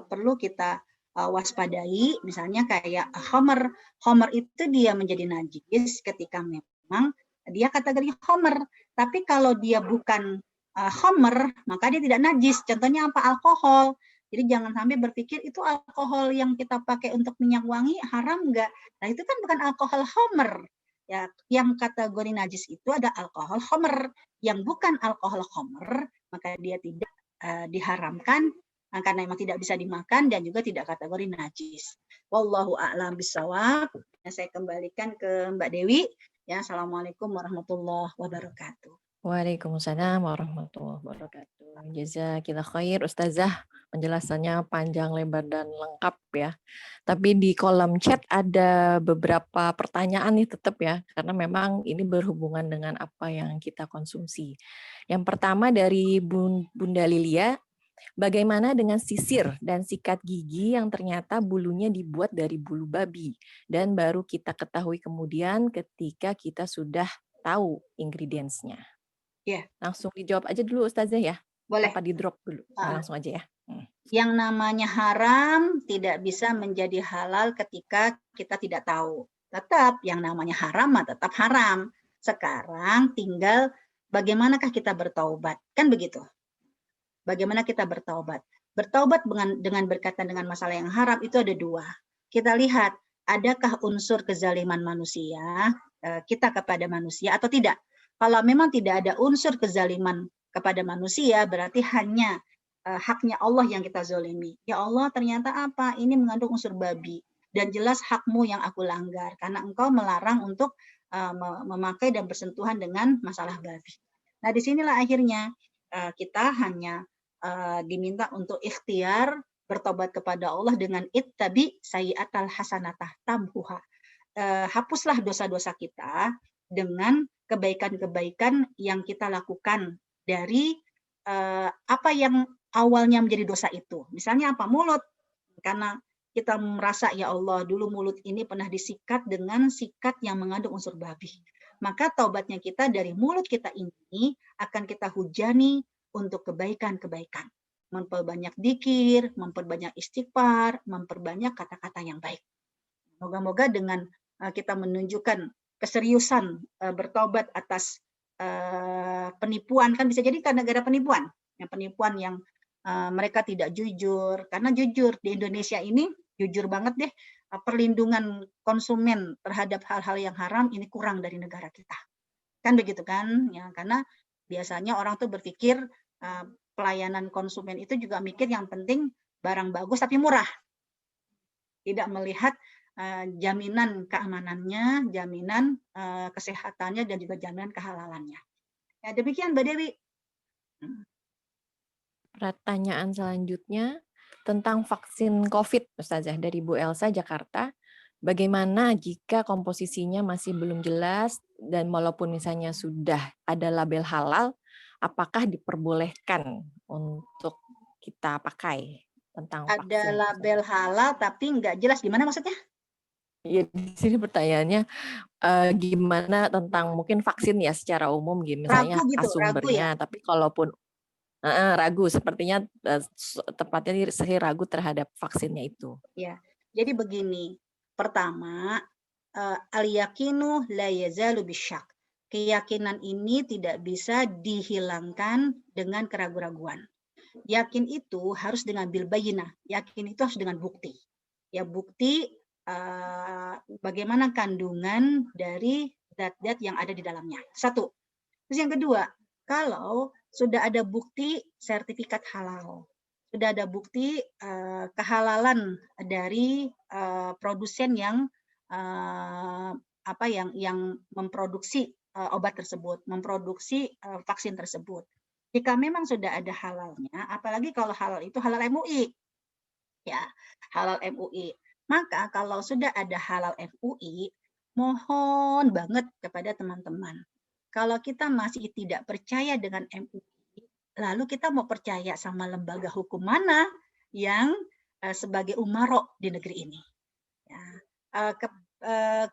perlu kita waspadai, misalnya kayak homer. Homer itu dia menjadi najis ketika memang dia kategori homer, tapi kalau dia bukan homer, maka dia tidak najis. Contohnya apa? Alkohol. Jadi jangan sampai berpikir itu alkohol yang kita pakai untuk minyak wangi haram enggak. Nah, itu kan bukan alkohol homer. Ya, yang kategori najis itu ada alkohol homer. Yang bukan alkohol homer, maka dia tidak diharamkan karena memang tidak bisa dimakan dan juga tidak kategori najis. Wallahu a'lam bishawab. Saya kembalikan ke Mbak Dewi. Ya, Assalamualaikum warahmatullahi wabarakatuh. Waalaikumsalam warahmatullahi wabarakatuh. Jazakillah khair Ustazah, penjelasannya panjang lebar dan lengkap ya. Tapi di kolom chat ada beberapa pertanyaan nih tetap ya, karena memang ini berhubungan dengan apa yang kita konsumsi. Yang pertama dari Bunda Lilia, bagaimana dengan sisir dan sikat gigi yang ternyata bulunya dibuat dari bulu babi dan baru kita ketahui kemudian ketika kita sudah tahu ingredients-nya? Ya, Langsung dijawab aja dulu Ustazah ya. boleh. Apa di drop dulu? Langsung aja ya. Yang namanya haram tidak bisa menjadi halal ketika kita tidak tahu. Tetap yang namanya haram tetap haram. Sekarang tinggal bagaimanakah kita bertaubat. Kan begitu. Bagaimana kita bertaubat. Bertaubat dengan berkaitan dengan masalah yang haram itu ada dua. Kita lihat, adakah unsur kezaliman manusia, kita kepada manusia atau tidak. Kalau memang tidak ada unsur kezaliman kepada manusia, berarti hanya haknya Allah yang kita zolimi. Ya Allah, ternyata apa? Ini mengandung unsur babi. Dan jelas hakmu yang aku langgar. Karena engkau melarang untuk memakai dan bersentuhan dengan masalah babi. Nah, disinilah akhirnya kita hanya diminta untuk ikhtiar bertobat kepada Allah dengan ittabi sayyi'atal hasanatah tamhuha. Hapuslah dosa-dosa kita dengan kebaikan-kebaikan yang kita lakukan dari apa yang awalnya menjadi dosa itu. Misalnya apa? Mulut. Karena kita merasa, ya Allah, dulu mulut ini pernah disikat dengan sikat yang mengandung unsur babi. Maka taubatnya kita dari mulut kita ini akan kita hujani untuk kebaikan-kebaikan. Memperbanyak dzikir, memperbanyak istighfar, memperbanyak kata-kata yang baik. Moga-moga dengan kita menunjukkan keseriusan bertobat atas penipuan, kan bisa jadi karena gara penipuan, penipuan yang mereka tidak jujur, karena jujur di Indonesia ini jujur banget deh, perlindungan konsumen terhadap hal-hal yang haram ini kurang dari negara kita, kan begitu kan ya, karena biasanya orang tuh berpikir pelayanan konsumen itu juga mikir yang penting barang bagus tapi murah, tidak melihat jaminan keamanannya, jaminan kesehatannya, dan juga jaminan kehalalannya. Ya, demikian Mbak Dewi. Pertanyaan selanjutnya tentang vaksin COVID, Ustazah, dari Bu Elsa, Jakarta. Bagaimana jika komposisinya masih belum jelas dan walaupun misalnya sudah ada label halal, apakah diperbolehkan untuk kita pakai tentang vaksin? Ada label halal tapi nggak jelas, gimana maksudnya? Ya, di sini pertanyaannya gimana tentang mungkin vaksin ya secara umum, misalnya Ragu gitu, sumbernya, ragu ya? tapi kalaupun ragu, sepertinya tepatnya saya ragu terhadap vaksinnya itu. Ya, jadi begini. Pertama, al-yakinu la yazalu bisyak. Keyakinan ini tidak bisa dihilangkan dengan keraguan-raguan. Yakin itu harus dengan bil bayinah. Yakin itu harus dengan bukti. Ya, bukti bagaimana kandungan dari zat-zat yang ada di dalamnya. Satu. Terus yang kedua, kalau sudah ada bukti sertifikat halal, sudah ada bukti kehalalan dari produsen yang yang memproduksi obat tersebut, memproduksi vaksin tersebut. Jika memang sudah ada halalnya, apalagi kalau halal itu halal MUI, ya, halal MUI. Maka kalau sudah ada halal MUI, mohon banget kepada teman-teman. Kalau kita masih tidak percaya dengan MUI, lalu kita mau percaya sama lembaga hukum mana yang sebagai umaro di negeri ini? Ya,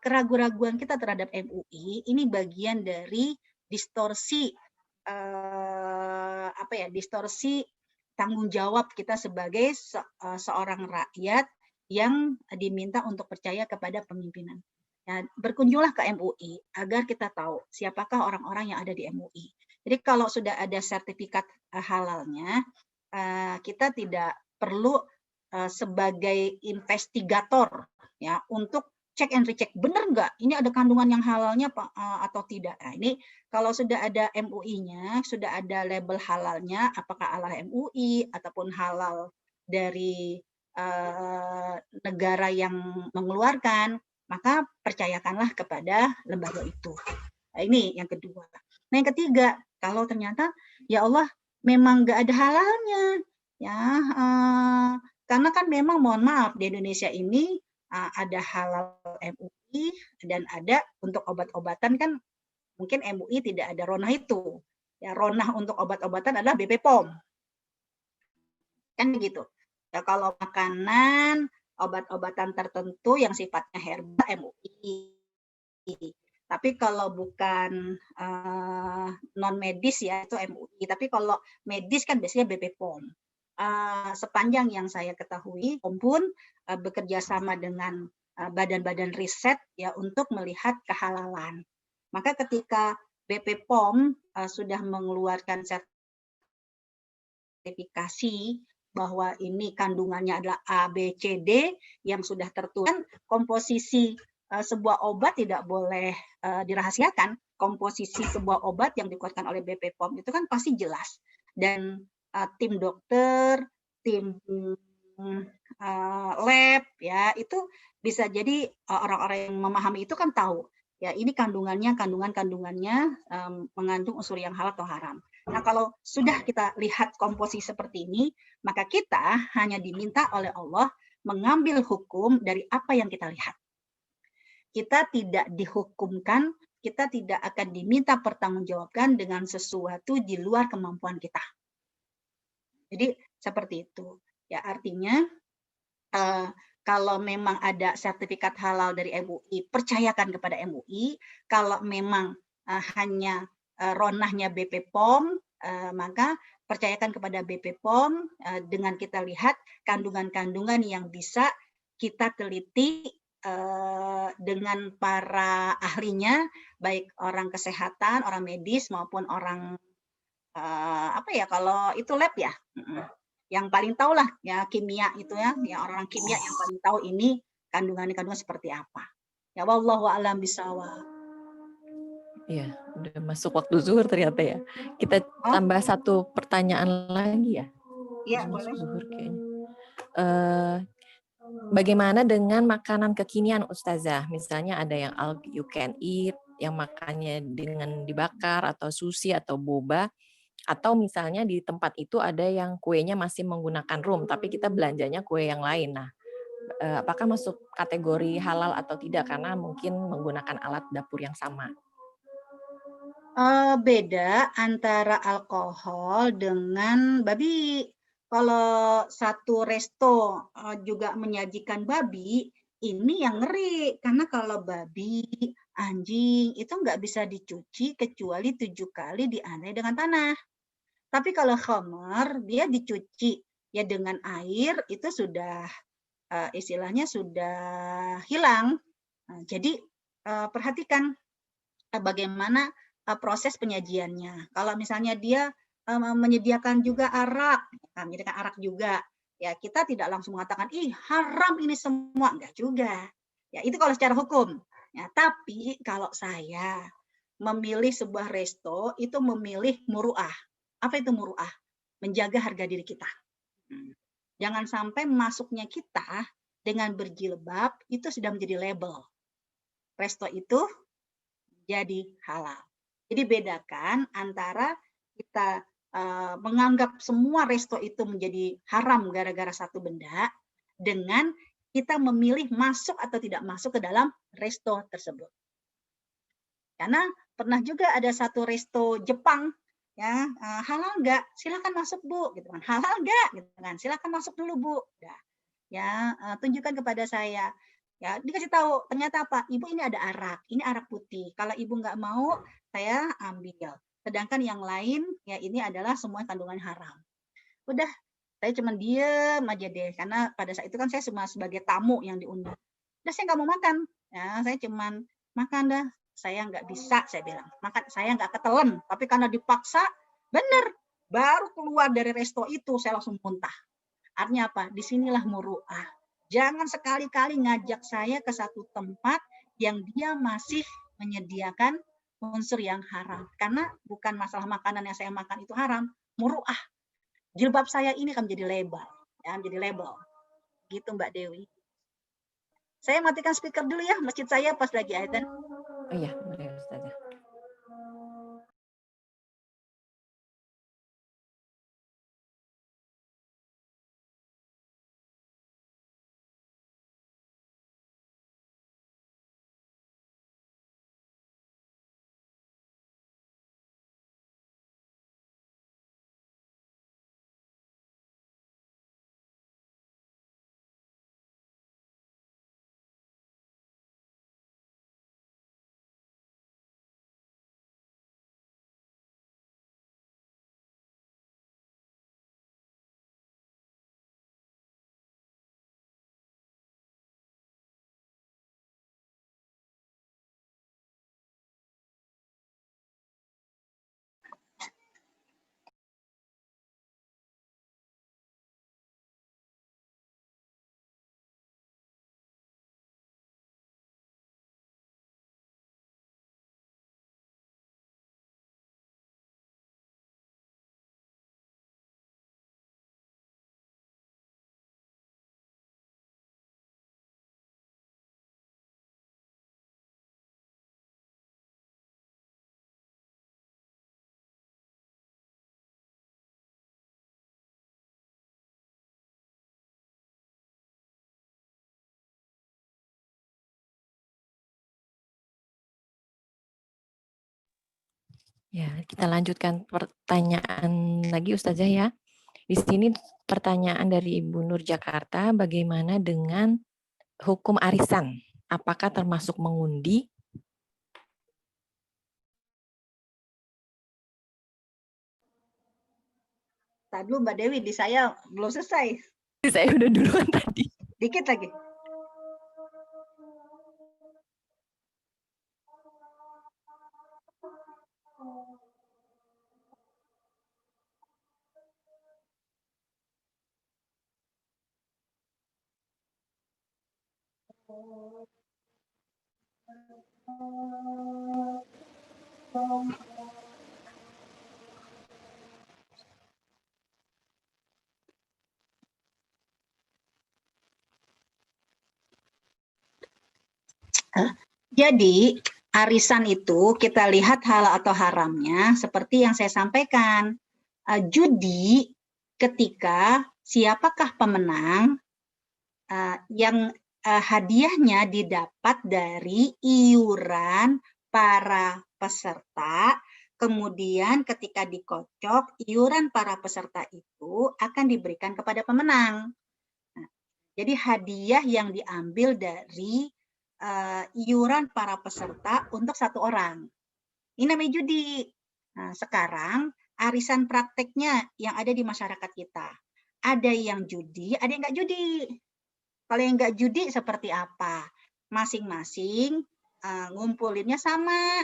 keraguan-raguan kita terhadap MUI ini bagian dari distorsi distorsi tanggung jawab kita sebagai seorang rakyat yang diminta untuk percaya kepada pemimpinan. Ya, berkunjunglah ke MUI agar kita tahu siapakah orang-orang yang ada di MUI. Jadi kalau sudah ada sertifikat halalnya, kita tidak perlu sebagai investigator ya untuk cek and recheck, benar nggak ini ada kandungan yang halalnya atau tidak. Nah, ini kalau sudah ada MUI-nya, sudah ada label halalnya, apakah halal MUI ataupun halal dari negara yang mengeluarkan, maka percayakanlah kepada lembaga itu. Nah, ini yang kedua. Nah, yang ketiga, kalau ternyata ya Allah memang nggak ada halalnya, ya karena kan memang mohon maaf di Indonesia ini ada halal MUI dan ada untuk obat-obatan kan mungkin MUI tidak ada ronah itu. Ya, ronah untuk obat-obatan adalah BP POM. Kan begitu. Ya, kalau makanan, obat-obatan tertentu yang sifatnya herbal MUI. Tapi kalau bukan non medis ya itu MUI. Tapi kalau medis kan biasanya BP POM. Sepanjang yang saya ketahui, POM pun bekerja sama dengan badan-badan riset ya untuk melihat kehalalan. Maka ketika BP POM sudah mengeluarkan sertifikasi bahwa ini kandungannya adalah A, B, C, D yang sudah tertulis, komposisi sebuah obat tidak boleh dirahasiakan. Komposisi sebuah obat yang dikeluarkan oleh BP POM itu kan pasti jelas. Dan tim dokter, tim lab ya itu bisa jadi orang-orang yang memahami itu kan tahu ya ini kandungannya mengandung unsur yang halal atau haram. Nah, kalau sudah kita lihat komposisi seperti ini, maka kita hanya diminta oleh Allah mengambil hukum dari apa yang kita lihat. Kita tidak dihukumkan, kita tidak akan diminta pertanggungjawabkan dengan sesuatu di luar kemampuan kita. Jadi seperti itu. Ya, artinya kalau memang ada sertifikat halal dari MUI, percayakan kepada MUI. Kalau memang hanya ronahnya BP POM, maka percayakan kepada BP POM dengan kita lihat kandungan-kandungan yang bisa kita teliti dengan para ahlinya, baik orang kesehatan, orang medis maupun orang kalau itu lab ya. Yang paling tahu lah ya kimia itu ya orang kimia yang paling tahu ini kandungan seperti apa. Ya wallahu a'lam bishawab. Iya, udah masuk waktu zuhur ternyata ya. Kita tambah satu pertanyaan lagi ya. Iya, boleh. Zuhur kayaknya. Bagaimana dengan makanan kekinian Ustazah? Misalnya ada yang all you can eat, yang makannya dengan dibakar atau sushi atau boba. Atau misalnya di tempat itu ada yang kuenya masih menggunakan rum, tapi kita belanjanya kue yang lain. Nah, apakah masuk kategori halal atau tidak? Karena mungkin menggunakan alat dapur yang sama. Beda antara alkohol dengan babi. Kalau satu resto juga menyajikan babi, ini yang ngeri. Karena kalau babi, anjing, itu nggak bisa dicuci kecuali 7 kali dianai dengan tanah. Tapi kalau khamar, dia dicuci ya dengan air, itu sudah istilahnya sudah hilang. Nah, jadi perhatikan bagaimana proses penyajiannya. Kalau misalnya dia menyediakan juga arak, menyediakan arak juga, ya kita tidak langsung mengatakan, ih haram ini semua, enggak juga. Ya itu kalau secara hukum. Ya, tapi kalau saya memilih sebuah resto, itu memilih muru'ah. Apa itu muru'ah? Menjaga harga diri kita. Jangan sampai masuknya kita dengan berjilbab, itu sudah menjadi label. Resto itu jadi halal. Jadi bedakan antara kita menganggap semua resto itu menjadi haram gara-gara satu benda dengan kita memilih masuk atau tidak masuk ke dalam resto tersebut. Karena pernah juga ada satu resto Jepang, ya, halal nggak? Silakan masuk Bu, gitu kan. Halal nggak? Gitu kan. Silakan masuk dulu Bu. Ya, tunjukkan kepada saya. Ya, dikasih tahu. Ternyata apa? Ibu ini ada arak. Ini arak putih. Kalau ibu nggak mau, saya ambil. Sedangkan yang lain, ya ini adalah semua kandungan haram. Udah, saya cuma diem aja deh. Karena pada saat itu kan saya cuma sebagai tamu yang diundang. Udah, saya nggak mau makan. Ya, saya cuma makan dah. Saya nggak bisa, saya bilang. Makan, saya nggak ketelen. Tapi karena dipaksa, bener. Baru keluar dari resto itu, saya langsung muntah. Artinya apa? Disinilah muru'ah. Jangan sekali-kali ngajak saya ke satu tempat yang dia masih menyediakan unsur yang haram. Karena bukan masalah makanan yang saya makan itu haram. Muru'ah. Jilbab saya ini akan menjadi label. Ya, menjadi label. Gitu Mbak Dewi. Saya matikan speaker dulu ya, masjid saya pas lagi adzan. Oh iya, boleh Ustazah. Ya, kita lanjutkan pertanyaan lagi Ustazah ya. Di sini pertanyaan dari Ibu Nur Jakarta, bagaimana dengan hukum arisan? Apakah termasuk mengundi? Tadi dulu Mbak Dewi, di saya belum selesai. Saya udah duluan tadi. Dikit lagi. Jadi, arisan itu kita lihat halal atau haramnya seperti yang saya sampaikan. Judi ketika siapakah pemenang yang hadiahnya didapat dari iuran para peserta, kemudian ketika dikocok, iuran para peserta itu akan diberikan kepada pemenang. Nah, jadi hadiah yang diambil dari iuran para peserta untuk satu orang. Ini namanya judi. Nah, sekarang arisan prakteknya yang ada di masyarakat kita. Ada yang judi, ada yang nggak judi. Kalau yang nggak judi seperti apa? Masing-masing ngumpulinnya sama.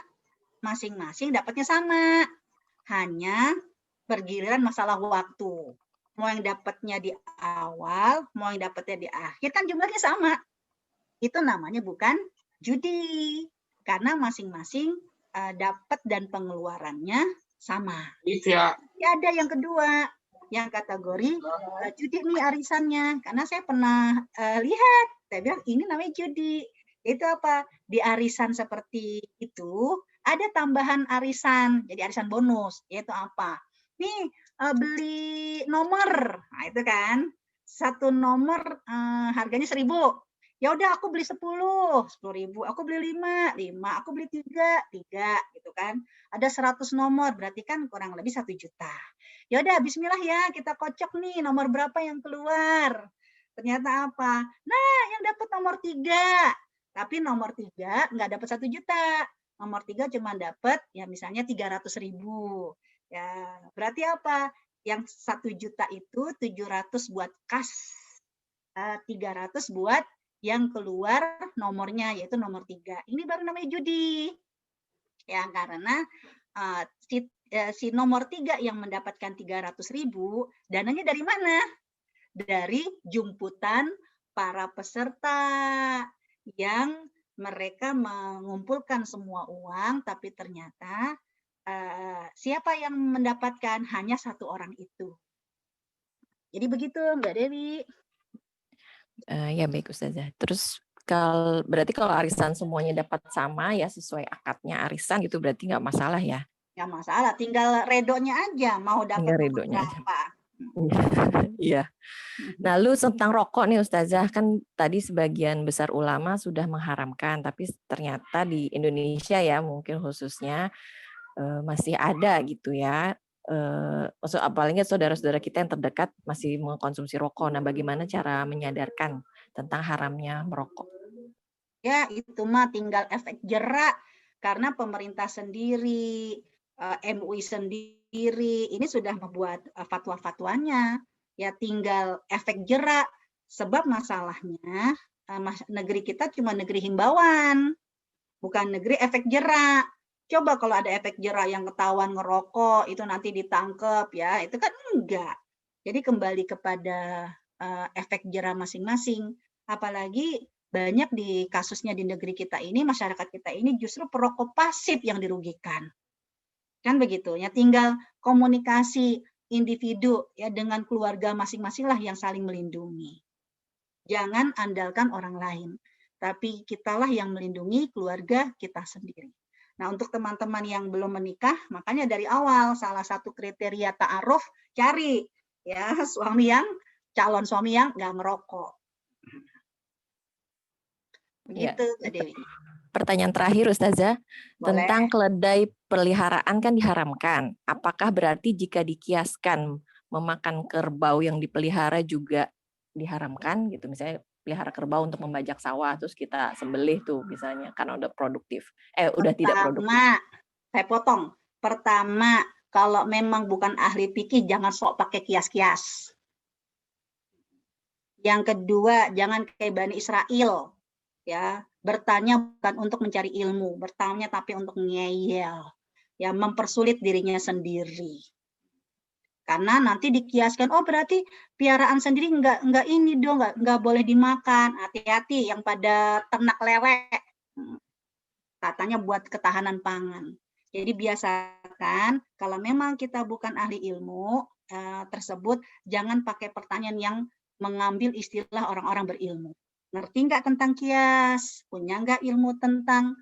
Masing-masing dapatnya sama. Hanya bergiliran masalah waktu. Mau yang dapatnya di awal, mau yang dapatnya di akhir, kan jumlahnya sama. Itu namanya bukan judi. Karena masing-masing dapat dan pengeluarannya sama. Iya. Ada yang kedua, yang kategori judi nih arisannya. Karena saya pernah lihat, saya bilang ini namanya judi. Itu apa? Di arisan seperti itu, ada tambahan arisan, jadi arisan bonus. Yaitu apa? nih beli nomor, nah itu kan satu nomor harganya 1.000. Ya udah aku beli 10.000. Aku beli 5, aku beli 3 gitu kan. Ada 100 nomor, berarti kan kurang lebih 1 juta. Ya udah bismillah ya, kita kocok nih nomor berapa yang keluar. Ternyata apa? Nah, yang dapat nomor 3. Tapi nomor 3 nggak dapat 1 juta. Nomor 3 cuma dapat ya misalnya 300.000. Ya, berarti apa? Yang 1 juta itu 700 buat kas, 300 buat yang keluar nomornya, yaitu nomor 3. Ini baru namanya judi. Ya, karena si nomor 3 yang mendapatkan 300.000, dananya dari mana? Dari jumputan para peserta yang mereka mengumpulkan semua uang, tapi ternyata siapa yang mendapatkan? Hanya 1 orang itu. Jadi begitu, Mbak Dewi. Ya baik Ustazah. Terus berarti kalau arisan semuanya dapat sama ya sesuai akadnya arisan gitu berarti nggak masalah ya? Nggak masalah, tinggal redonya aja mau dapat Tinggal nomor ridhonya aja. berapa. Iya. Nah, lalu tentang rokok nih Ustazah, kan tadi sebagian besar ulama sudah mengharamkan, tapi ternyata di Indonesia ya mungkin khususnya masih ada gitu ya. Maksud apalagi saudara-saudara kita yang terdekat masih mengkonsumsi rokok. Nah, bagaimana cara menyadarkan tentang haramnya merokok? Ya, itu mah tinggal efek jerak karena pemerintah sendiri, MUI sendiri ini sudah membuat fatwa-fatwanya. Ya tinggal efek jerak, sebab masalahnya negeri kita cuma negeri himbauan, bukan negeri efek jerak. Coba kalau ada efek jerak yang ketahuan ngerokok itu nanti ditangkap ya, itu kan enggak. Jadi kembali kepada efek jerak masing-masing. Apalagi banyak di kasusnya di negeri kita ini, masyarakat kita ini justru perokok pasif yang dirugikan. Kan begitu ya, tinggal komunikasi individu ya dengan keluarga masing-masing lah yang saling melindungi. Jangan andalkan orang lain, tapi kitalah yang melindungi keluarga kita sendiri. Nah, untuk teman-teman yang belum menikah, makanya dari awal salah satu kriteria ta'aruf cari ya calon suami yang nggak ngerokok. Begitu, Mbak Dewi. Pertanyaan terakhir Ustazah, Boleh. tentang keledai peliharaan kan diharamkan. Apakah berarti jika dikiaskan memakan kerbau yang dipelihara juga diharamkan gitu? Misalnya pelihara kerbau untuk membajak sawah, terus kita sembelih tuh misalnya, kan udah produktif. Udah tidak produktif. Saya potong. Pertama, kalau memang bukan ahli fikih, jangan sok pakai kias-kias. Yang kedua, jangan kayak Bani Israel. Ya, bertanya bukan untuk mencari ilmu, bertanya tapi untuk ngeyel, ya mempersulit dirinya sendiri. Karena nanti dikiaskan, oh berarti piaraan sendiri enggak ini dong, enggak boleh dimakan. Hati-hati yang pada ternak lele, katanya buat ketahanan pangan. Jadi biasakan kalau memang kita bukan ahli ilmu tersebut, jangan pakai pertanyaan yang mengambil istilah orang-orang berilmu. Ngerti nggak tentang kias? Punya nggak ilmu tentang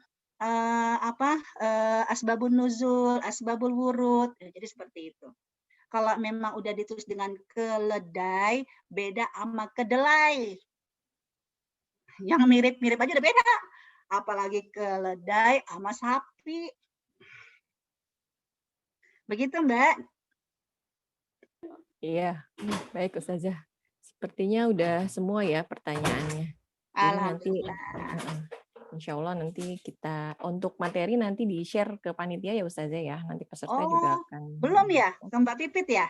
asbabun nuzul, asbabul wurud? Jadi seperti itu. Kalau memang udah ditulis dengan keledai, beda sama kedelai. Yang mirip-mirip aja udah beda. Apalagi keledai sama sapi. Begitu, Mbak. Iya, baik Ustazah. Sepertinya udah semua ya pertanyaannya. Jadi nanti insya Allah nanti kita untuk materi nanti di-share ke panitia ya Ustazah ya. Nanti peserta juga akan. Belum ya ke Mbak Pipit ya?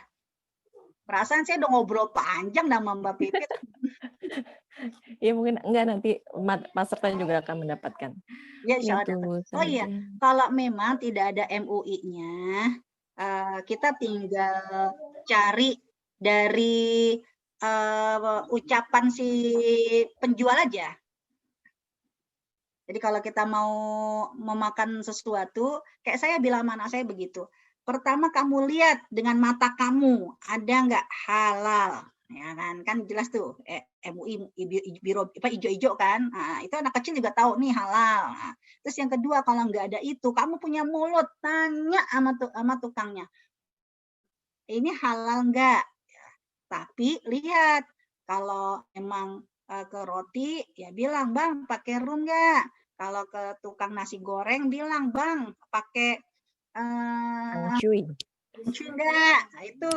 Perasaan saya udah ngobrol panjang sama Mbak Pipit. Ya mungkin enggak, nanti peserta juga akan mendapatkan. Ya, insya Allah. Oh iya, kalau memang tidak ada MUI-nya, kita tinggal cari dari ucapan si penjual aja. Jadi kalau kita mau memakan sesuatu, kayak saya bilang anak saya begitu. Pertama kamu lihat dengan mata kamu, ada nggak halal, ya kan jelas tuh MUI biro hijau-hijau kan, nah, itu anak kecil juga tahu nih halal. Nah, terus yang kedua kalau nggak ada itu, kamu punya mulut, tanya sama tukangnya, ini halal enggak? Ya, tapi lihat, kalau emang ke roti, ya bilang, Bang, pakai rum enggak? Kalau ke tukang nasi goreng, bilang, Bang, pakai Angcuy. lucu enggak? Nah, itu.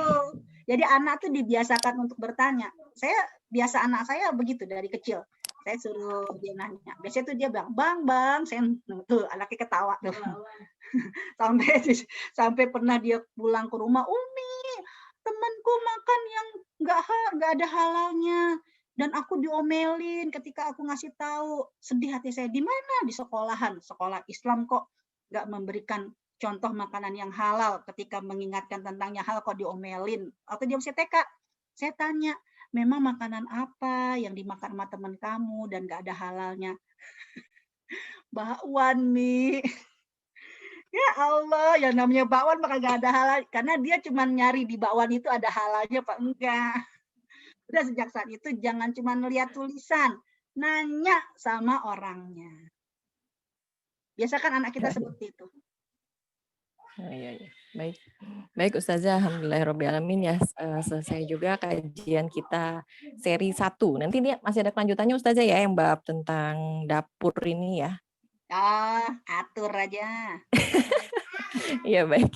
Jadi anak tuh dibiasakan untuk bertanya. Saya biasa anak saya begitu dari kecil. Saya suruh dia nanya. Biasanya tuh dia bilang, "Bang, Bang." Saya tuh anaknya ketawa tuh. sampai sampai pernah dia pulang ke rumah, "Umi, temanku makan yang nggak ada halalnya dan aku diomelin ketika aku ngasih tahu." Sedih hati saya. Di mana? Di sekolahan, sekolah Islam kok nggak memberikan contoh makanan yang halal, ketika mengingatkan tentang yang halal kok diomelin. Atau dia masih TK, saya tanya, memang makanan apa yang dimakan sama teman kamu dan nggak ada halalnya? Bakwan, Mi. Ya Allah, yang namanya bakwan maka nggak ada halal, karena dia cuma nyari di bakwan itu ada halalnya apa enggak. Udah sejak saat itu jangan cuma lihat tulisan, nanya sama orangnya. Biasakan anak kita seperti itu. Oh, iya, iya. Baik. Baik Ustazah, alhamdulillahirobbilalamin ya, selesai juga kajian kita seri 1. Nanti dia masih ada kelanjutannya Ustazah ya, yang bab tentang dapur ini ya. Atur aja. Iya baik.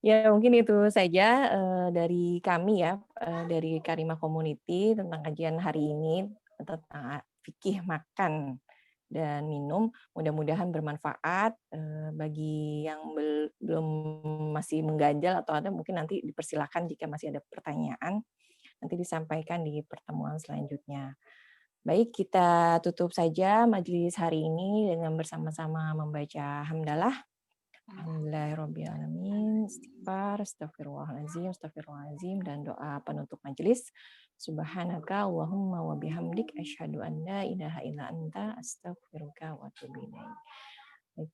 Ya mungkin itu saja dari kami ya, dari Karimah Community tentang kajian hari ini tentang fikih makan dan minum. Mudah-mudahan bermanfaat bagi yang belum masih mengganjal atau ada mungkin nanti dipersilakan jika masih ada pertanyaan nanti disampaikan di pertemuan selanjutnya. Baik, kita tutup saja majelis hari ini dengan bersama-sama membaca hamdalah. Alhamdulillahirrabbilalamin, istighfar, astagfirullahaladzim, astagfirullahaladzim, dan doa penutup majelis. Subhanaka Allahumma wa bihamdik, asyhadu an la ilaha illa anta, astaghfiruka wa atubu ilaik.